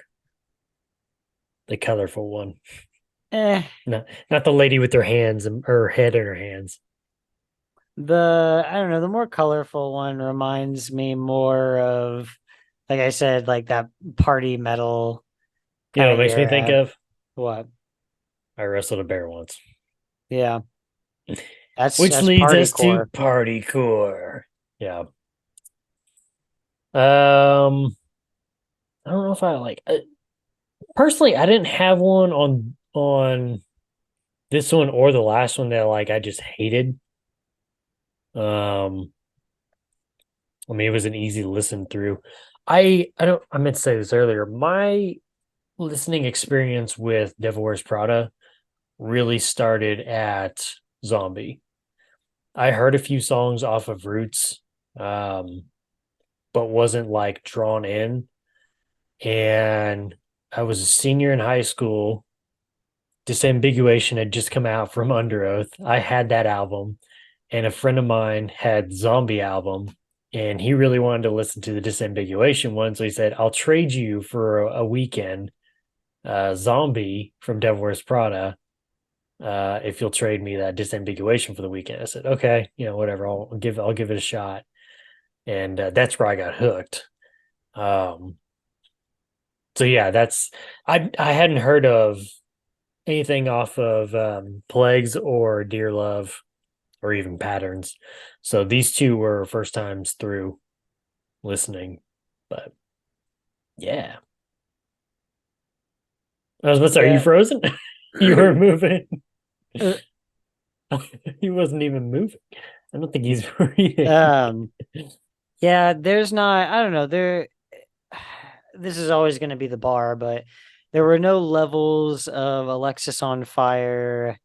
The colorful one. Not the lady with her hands and her head in her hands. I don't know, the more colorful one reminds me more of, like I said, like that party metal You know kind what of it makes me think era. of? What? I wrestled a bear once. Yeah. That's Which leads us to partycore. partycore. Yeah. I don't know if I like personally I didn't have one on this one or the last one that like I just hated. I mean it was an easy listen through. I meant to say this earlier. My listening experience with Devil Wears Prada really started at Zombie. I heard a few songs off of Roots, but wasn't like drawn in. And I was a senior in high school. Disambiguation had just come out from Under Oath. I had that album, and a friend of mine had Zombie album, and he really wanted to listen to the Disambiguation one. So he said, "I'll trade you for a weekend Zombie from Devil Wears Prada if you'll trade me that Disambiguation for the weekend." I said, "Okay, whatever. I'll give it a shot." And that's where I got hooked. So yeah, I hadn't heard of anything off of Plagues or Dear Love or even Patterns. So these two were first times through listening. But yeah. I was about to say, are you Yeah. frozen? You were moving. Uh, He wasn't even moving. I don't think he's breathing. Yeah, there's not, I don't know, this is always going to be the bar, but there were no levels of Alexis on Fire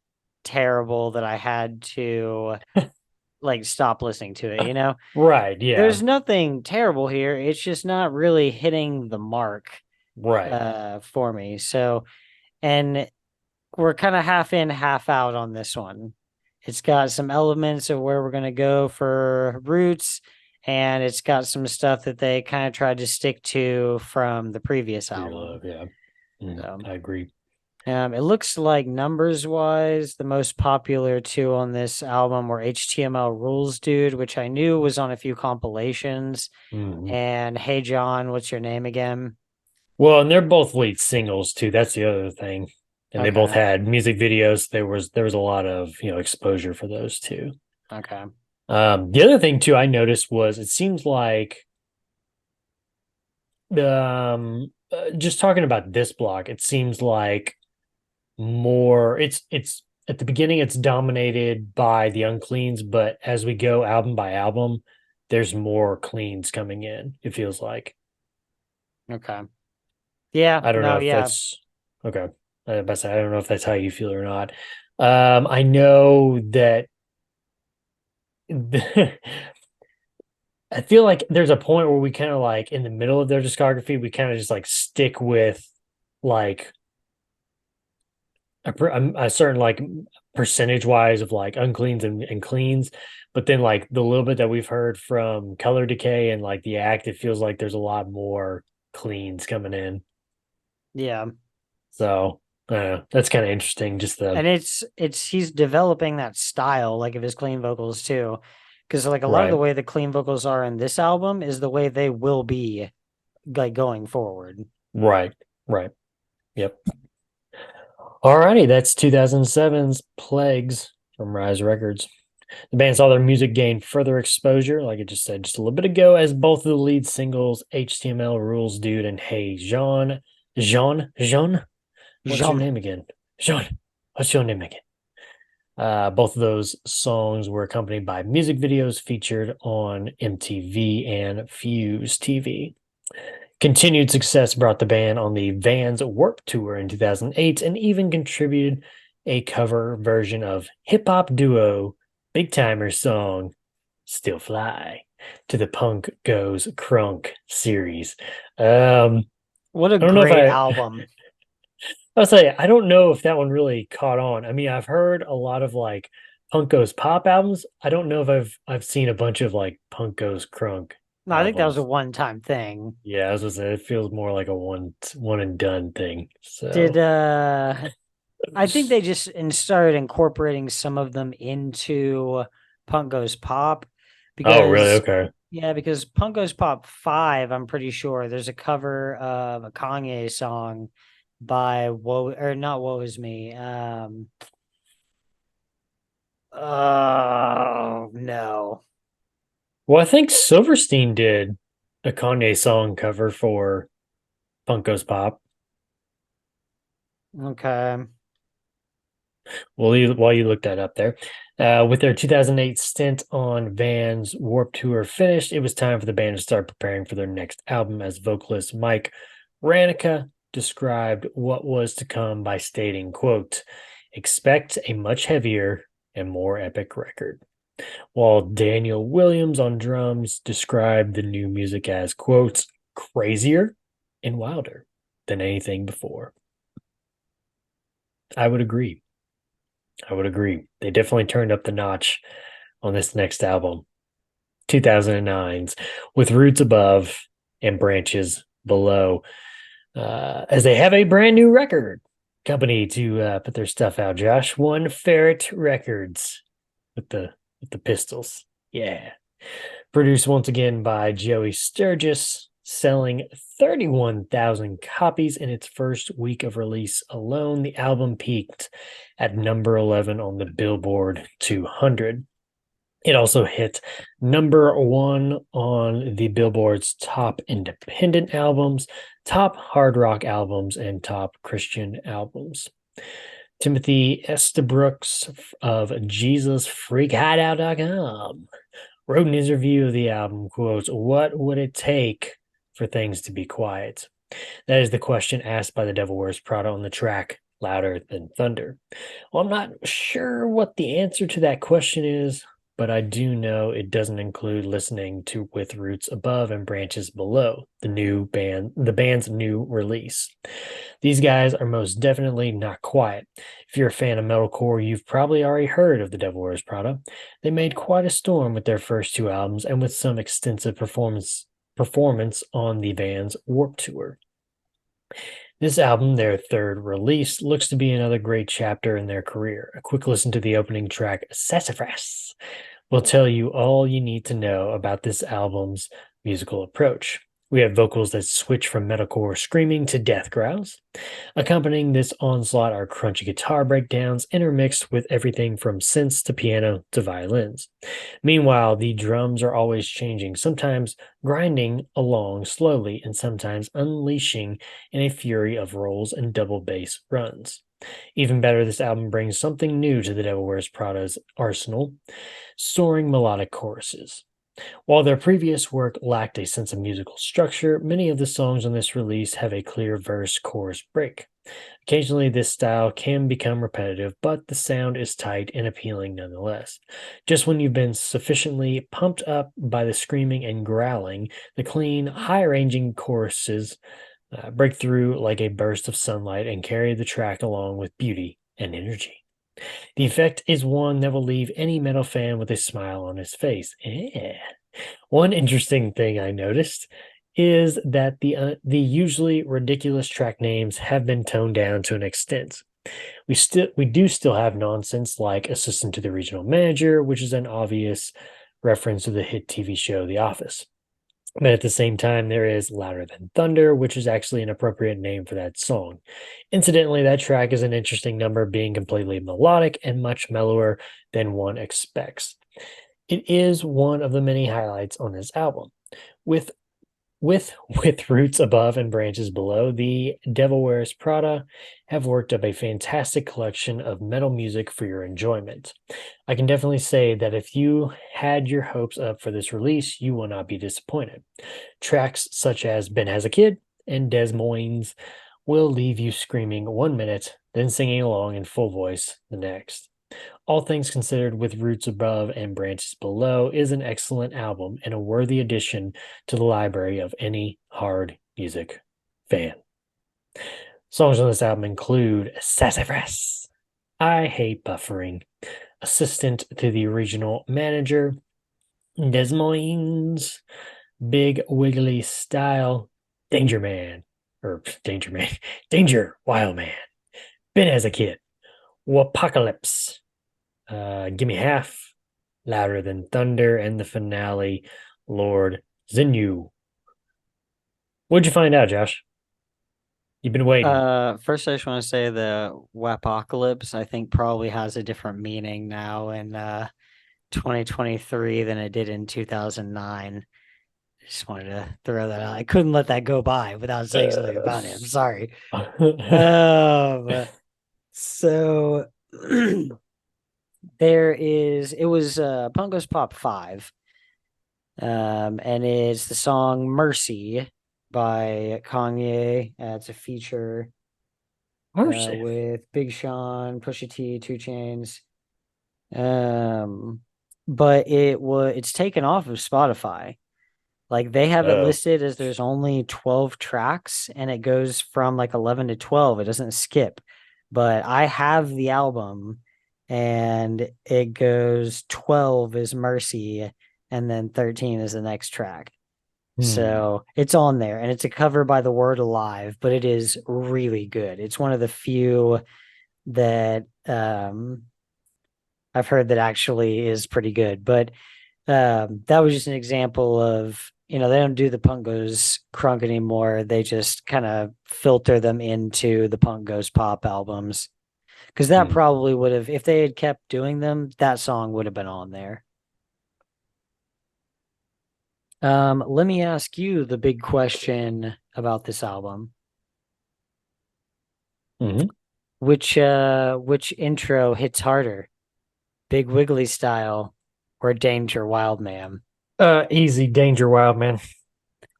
terrible that I had to like stop listening to it, Right, yeah. There's nothing terrible here. It's just not really hitting the mark Right. for me. So, and we're kind of half in, half out on this one. It's got some elements of where we're going to go for Roots, and it's got some stuff that they kind of tried to stick to from the previous Dear album. Love, yeah. So, I agree. It looks like numbers wise, the most popular two on this album were HTML Rules Dude, which I knew was on a few compilations, Mhm. and Hey John, What's Your Name Again? Well, and they're both lead singles too. That's the other thing. And they both Okay. had music videos. There was a lot of, exposure for those two. Okay. The other thing too I noticed was it seems like just talking about this block, it seems like more it's at the beginning it's dominated by the uncleans, but as we go album by album, there's more cleans coming in, it feels like. Okay. Yeah. I don't know No, if yeah. that's okay. I don't know if that's how you feel or not. I know that I feel like there's a point where we kind of like in the middle of their discography, we kind of just like stick with like a certain like percentage wise of like uncleans and cleans, but then like the little bit that we've heard from Color Decay and like the Act, it feels like there's a lot more cleans coming in. Yeah. So that's kind of interesting. Just the And it's he's developing that style like of his clean vocals too. Because like a lot of the right, way the clean vocals are in this album is the way they will be like going forward. right, right. Yep. Alrighty, that's 2007's Plagues from Rise Records. The band saw their music gain further exposure, like I just said just a little bit ago, as both of the lead singles, HTML Rules Dude and Hey Jean, what's your Jean. name again? Jean, what's your name again? Both of those songs were accompanied by music videos featured on MTV and Fuse TV. Continued success brought the band on the Vans Warped Tour in 2008 and even contributed a cover version of hip hop duo Big Timer's song Still Fly to the Punk Goes Crunk series. What a I don't know if great I album. I'll say I don't know if that one really caught on. I mean, I've heard a lot of like Punk Goes Pop albums. I don't know if I've seen a bunch of like Punk Goes Crunk No, I think that was a albums. one-time thing. Yeah, I was gonna say it feels more like a one and done thing. Did So I think they just started incorporating some of them into Punk Goes Pop oh really? because Okay. yeah, because Punk Goes Pop 5, I'm pretty sure there's a cover of a Kanye song by not Woe Is Me. Oh no. Well, I think Silverstein did a Kanye song cover for Punk Goes Pop. Okay. While you look that up there, with their 2008 stint on Van's Warped Tour finished, it was time for the band to start preparing for their next album. As vocalist Mike Ranica described what was to come by stating, "quote Expect a much heavier and more epic record." While Daniel Williams on drums described the new music as, "quote crazier and wilder than anything before." I would agree. I would agree. They definitely turned up the notch on this next album, 2009's With Roots Above and Branches Below, as they have a brand new record company to put their stuff out. Josh, One Ferret Records with the Pistols. Yeah. Produced once again by Joey Sturgis, selling 31,000 copies in its first week of release alone. The album peaked at number 11 on the Billboard 200. It also hit number 1 on the Billboard's top independent albums, top hard rock albums, and top Christian albums. Timothy Estabrooks of JesusFreakHideout.com wrote in his review of the album, quotes, "What would it take for things to be quiet?" That is the question asked by the Devil Wears Prada on the track Louder Than Thunder. Well, I'm not sure what the answer to that question is, but I do know it doesn't include listening to With Roots Above and Branches Below, the band's new release. These guys are most definitely not quiet. If you're a fan of metalcore, you've probably already heard of the Devil Wears Prada. They made quite a storm with their first 2 albums and with some extensive performance on the band's Warped Tour. This album, their third release, looks to be another great chapter in their career. A quick listen to the opening track, Sassafras, will tell you all you need to know about this album's musical approach. We have vocals that switch from metalcore screaming to death growls. Accompanying this onslaught are crunchy guitar breakdowns intermixed with everything from synths to piano to violins. Meanwhile, the drums are always changing, sometimes grinding along slowly and sometimes unleashing in a fury of rolls and double bass runs. Even better, this album brings something new to the Devil Wears Prada's arsenal, soaring melodic choruses. While their previous work lacked a sense of musical structure, many of the songs on this release have a clear verse-chorus break. Occasionally, this style can become repetitive, but the sound is tight and appealing nonetheless. Just when you've been sufficiently pumped up by the screaming and growling, the clean, high-ranging choruses break through like a burst of sunlight and carry the track along with beauty and energy. The effect is one that will leave any metal fan with a smile on his face. One interesting thing I noticed is that the usually ridiculous track names have been toned down to an extent. We do still have nonsense like Assistant to the Regional Manager, which is an obvious reference to the hit TV show The Office. But at the same time, there is Louder Than Thunder, which is actually an appropriate name for that song. Incidentally, that track is an interesting number, being completely melodic and much mellower than one expects. It is one of the many highlights on this album. With roots above and branches below, the Devil Wears Prada have worked up a fantastic collection of metal music for your enjoyment. I can definitely say that if you had your hopes up for this release, you will not be disappointed. Tracks such as Ben Has a Kid and Des Moines will leave you screaming 1 minute, then singing along in full voice the next. All things considered, with roots above and branches below is an excellent album and a worthy addition to the library of any hard music fan. Songs on this album include Sassafras, I Hate Buffering, Assistant to the Regional Manager, Des Moines, Big Wiggly Style, Danger Wild Man, Ben Has a Kid, Wapocalypse, Gimme Half, Louder Than Thunder, and the finale, Lord Zenu. What'd you find out, Josh? You've been waiting. First, I just want to say the Wapocalypse, I think, probably has a different meaning now in 2023 than it did in 2009. Just wanted to throw that out. I couldn't let that go by without saying something about it. I'm sorry. So it was Punk Goes Pop 5. And it's the song Mercy by Kanye. It's a feature with Big Sean, Pusha T, 2 Chainz. But it's taken off of Spotify. Like they have it listed as there's only 12 tracks and it goes from like 11 to 12. It doesn't skip. But I have the album and it goes 12 is Mercy and then 13 is the next track. So it's on there and it's a cover by The Word Alive, but it is really good. It's one of the few that I've heard that actually is pretty good. But that was just an example of, they don't do the Punk Goes Crunk anymore. They just kind of filter them into the Punk Goes Pop albums. Because that probably would have, if they had kept doing them, that song would have been on there. Let me ask you the big question about this album. Which intro hits harder? Big Wiggly Style or Danger Wild Man? Easy, Danger Wild Man.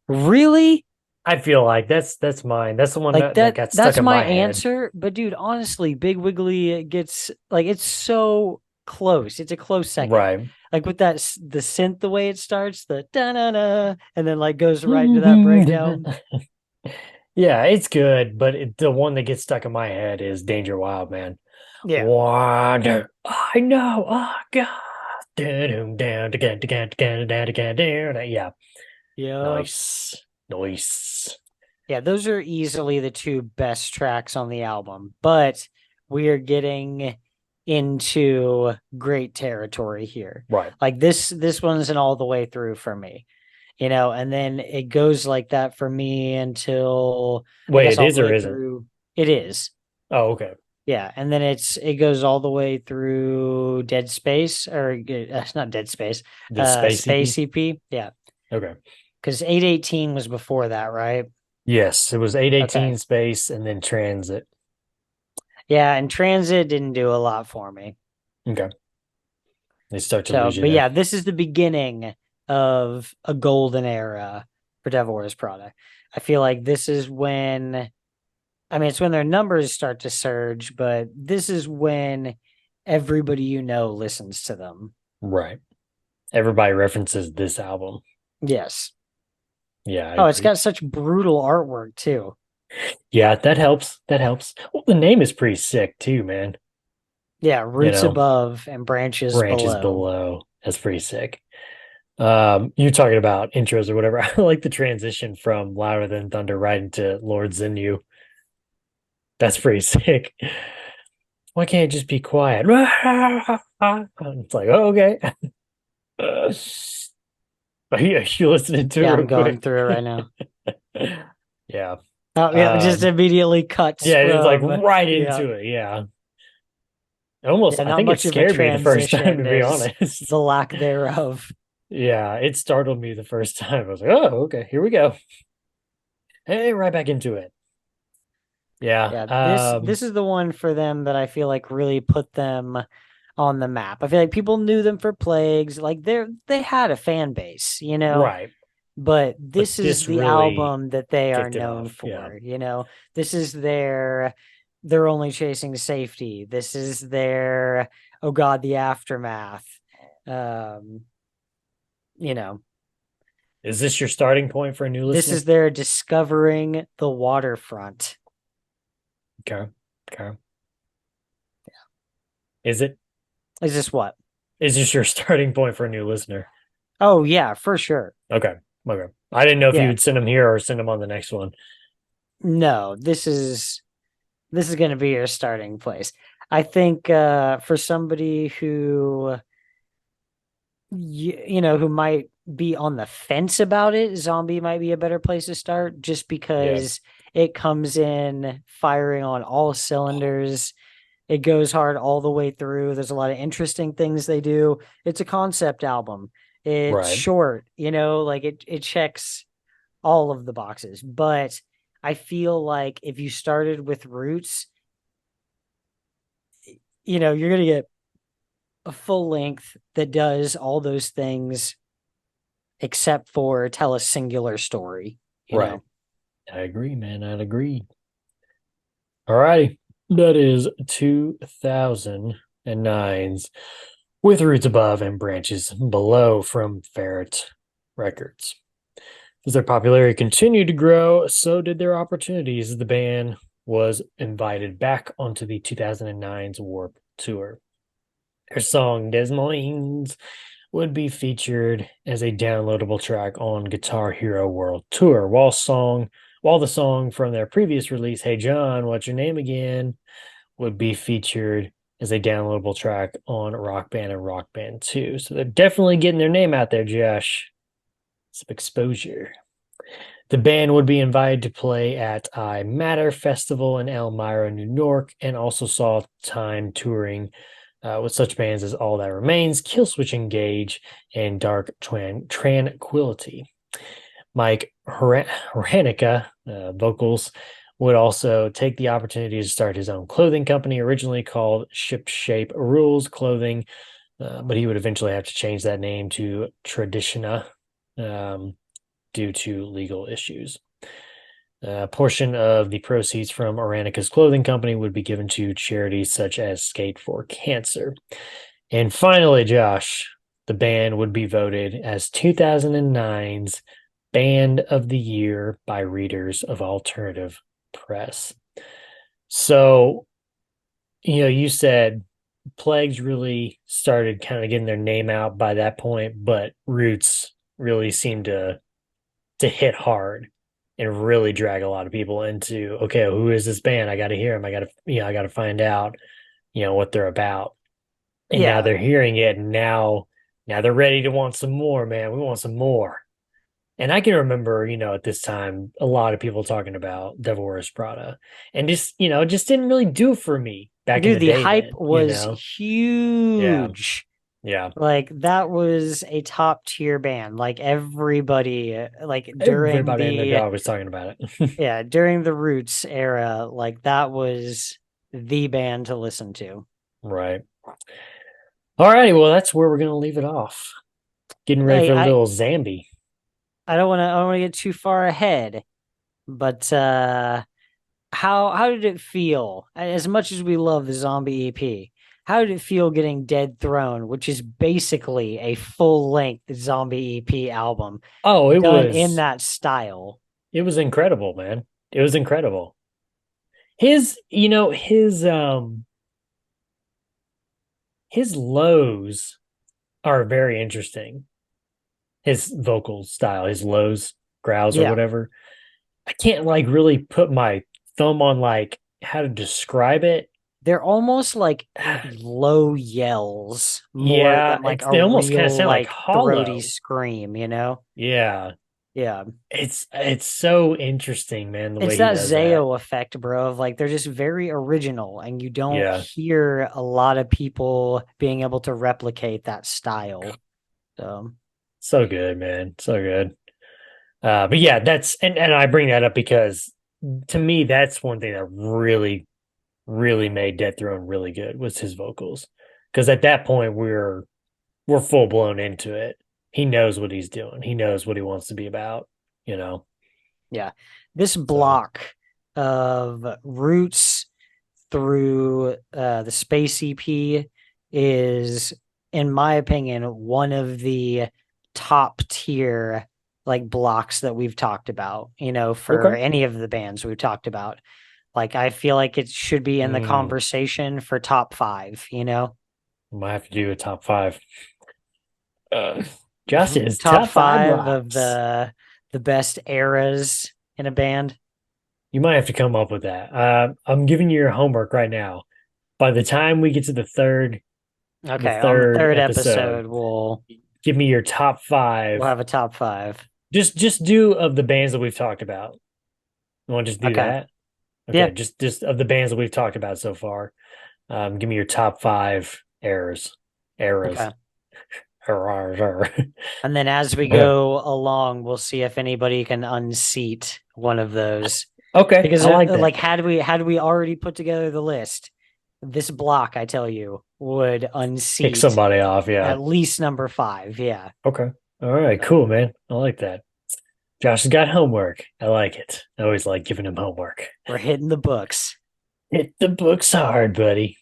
Really? I feel like that's mine. That's the one like that got stuck that's in my my head. answer. But dude, honestly, Big Wiggly gets like it's so close. It's a close second. Right. Like with that the synth, the way it starts, the da-na-na, and then like goes right into that breakdown. Yeah, it's good, but the one that gets stuck in my head is Danger Wild Man. Yeah. Wander, I know. Oh God. Yeah. Yeah. Nice. Yeah, those are easily the two best tracks on the album, but we are getting into great territory here. Right. Like this one's an all the way through for me. And then it goes like that for me until I Wait, guess it all is the or way isn't? through. It is. Oh, okay. Yeah, and then it goes all the way through Dead Space, or it's not Dead Space, The Space Space EP? CP. Yeah, Okay. because 818 was before that, right? Yes, it was 818 Okay. Space and then Transit. Yeah, and Transit didn't do a lot for me. Okay. They start to So, lose you but there. yeah, this is the beginning of a golden era for Devil Wears Prada. I feel like this is when, I mean, it's when their numbers start to surge, but this is when everybody listens to them. Right. Everybody references this album. Yes. Yeah, I Oh, it's agree. got such brutal artwork too. Yeah, that helps. That helps. Well, the name is pretty sick too, man. Yeah, You roots know, above and branches branches below. below. That's pretty sick. You're talking about intros or whatever. I like the transition from Louder Than Thunder right into Lord Zenu. That's pretty sick. Why can't it just be quiet? It's like, oh, okay. You listening to it Yeah, I'm real going quick? through it right now. Yeah. Oh, yeah, it just immediately cuts Yeah, it's like from right yeah. into it. Yeah. Almost, Yeah, I not think it much of a scared me the first time, to transition be is honest. the lack thereof. Yeah, it startled me the first time. I was like, oh, okay, here we go. Hey, right back into it. Yeah. Yeah, this is the one for them that I feel like really put them on the map. I feel like people knew them for Plagues, like they had a fan base, Right. but But this is this the really album that they are kicked it known off. Yeah. for. This is they're only chasing safety. This is their oh god, the aftermath. Um, you know, Is this your starting point for a new this listener? is their discovering the waterfront. Okay. Okay. Is it? Is this what? Is this your starting point for a new listener? Oh yeah, for sure. Okay. Okay. I didn't know if you Yeah. would send them here or send them on the next one. No, this is going to be your starting place. I think for somebody who who might be on the fence about it, Zombie might be a better place to start just because it comes in firing on all cylinders. It goes hard all the way through. There's a lot of interesting things they do. It's a concept album. It's Right. short, like it checks all of the boxes. But I feel like if you started with Roots, you're going to get a full length that does all those things except for tell a singular story, Right. I agree, man. I'd agree. All righty. That is 2009's With Roots Above and Branches Below from Ferret Records. As their popularity continued to grow, so did their opportunities as the band was invited back onto the 2009's Warped Tour. Their song Des Moines would be featured as a downloadable track on Guitar Hero World Tour, while the song from their previous release, Hey John, What's Your Name Again, would be featured as a downloadable track on Rock Band and Rock Band 2. So they're definitely getting their name out there, Josh. Some exposure. The band would be invited to play at I Matter Festival in Elmira, New York, and also saw time touring with such bands as All That Remains, Killswitch Engage, and Dark Tranquility. Mike Hranica, vocals, would also take the opportunity to start his own clothing company, originally called Ship Shape Rules Clothing, but he would eventually have to change that name to Traditiona due to legal issues. A portion of the proceeds from Oranica's clothing company would be given to charities such as Skate for Cancer. And finally, Josh, the band would be voted as 2009's Band of the Year by readers of Alternative Press. So, you said Plagues really started kind of getting their name out by that point, but Roots really seemed to hit hard and really drag a lot of people into, okay, who is this band? I got to hear them. I got to find out, what they're about. And now Yeah. they're hearing it, and now they're ready to want some more, man. We want some more. And I can remember, at this time, a lot of people talking about Devil Wears Prada, and just didn't really do it for me back in Dude, the the day. hype Then, was yeah, huge. yeah. Like that was a top tier band. Like everybody, like during Everybody and their the dog was talking about it. yeah, during the Roots era, like that was the band to listen to. Right. All righty. Well, that's where we're gonna leave it off. Getting ready Hey, for a little Zambi. I don't want to get too far ahead, but how did it feel? As much as we love the Zombie EP, how did it feel getting Dead Throne, which is basically a full-length Zombie EP album Oh, done in that style? it was incredible, man. It was incredible. His lows are very interesting. His vocal style, his lows, growls, or Yeah, whatever. I can't like really put my thumb on like how to describe it. they're almost like low yells more Yeah, than like a they almost kind of real sound like like throaty hollow. scream, you know? Yeah, Yeah. it's so interesting, man, the It's way he that does that. Zayo effect, bro, of like they're just very original and you don't Yeah, hear a lot of people being able to replicate that style. So so good, man, so good. But yeah, that's and I bring that up because to me that's one thing that really really made Death Throne really good was his vocals. Because at that point we're full blown into it. He knows what he's doing. He knows what he wants to be about, you know. yeah. This block of Roots through the Space EP is, in my opinion, one of the top tier like blocks that we've talked about, for Okay. any of the bands we've talked about. Like I feel like it should be in the conversation for top 5. Might have to do a top 5. Josh is top top 5 5 of blocks. the best eras in a band. You might have to come up with that. I'm giving you your homework right now. By the time we get to the third Okay, on the third episode, we'll give me your top 5. have a top 5. Just do of the bands that we've talked about. You want to just do Okay. that? Okay, Yeah. just of the bands that we've talked about so far. Give me your top 5 eras. Okay. Eras. And then as we go along, we'll see if anybody can unseat one of those. Okay, Because I like that. like had we already put together the list, this block, I tell you, would unseat Kick somebody off, yeah. at least number 5. Yeah. Okay. All right, cool, man. I like that. Josh has got homework. I like it. I always like giving him homework. We're hitting the books. Hit the books hard, buddy.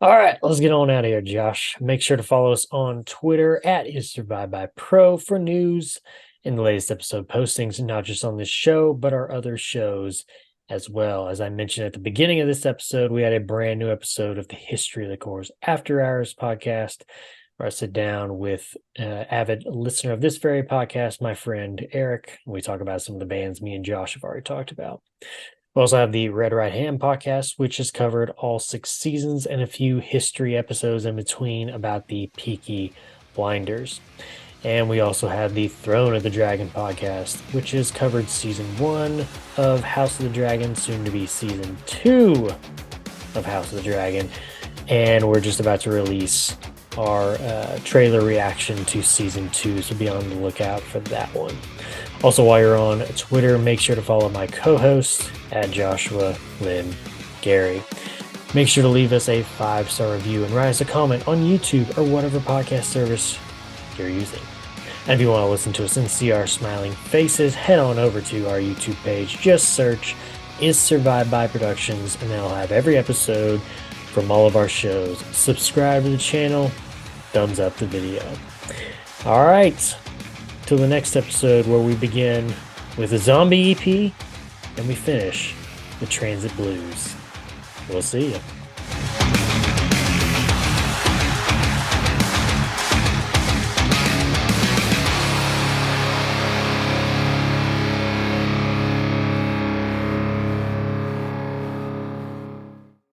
All right, let's get on out of here, Josh. Make sure to follow us on Twitter at IsSurvivedByPro for news and the latest episode postings, not just on this show, but our other shows as well. As I mentioned at the beginning of this episode, we had a brand new episode of the History of the Corps After Hours podcast, where I sit down with avid listener of this very podcast, my friend Eric. We talk about some of the bands me and Josh have already talked about. We also have the Red Right Hand podcast, which has covered all 6 seasons and a few history episodes in between about the Peaky Blinders. And we also have the Throne of the Dragon podcast, which has covered season 1 of House of the Dragon, soon to be season 2 of House of the Dragon. And we're just about to release our trailer reaction to season 2, so be on the lookout for that one. Also, while you're on Twitter, make sure to follow my co-host at Joshua Lynn Gary. Make sure to leave us a 5-star review and write us a comment on YouTube or whatever podcast service you're using. And if you want to listen to us and see our smiling faces, head on over to our YouTube page. Just search Is Survived by Productions, and that'll have every episode from all of our shows. Subscribe to the channel, thumbs up the video. All right, till the next episode where we begin with a zombie EP and we finish with Transit Blues. We'll see you.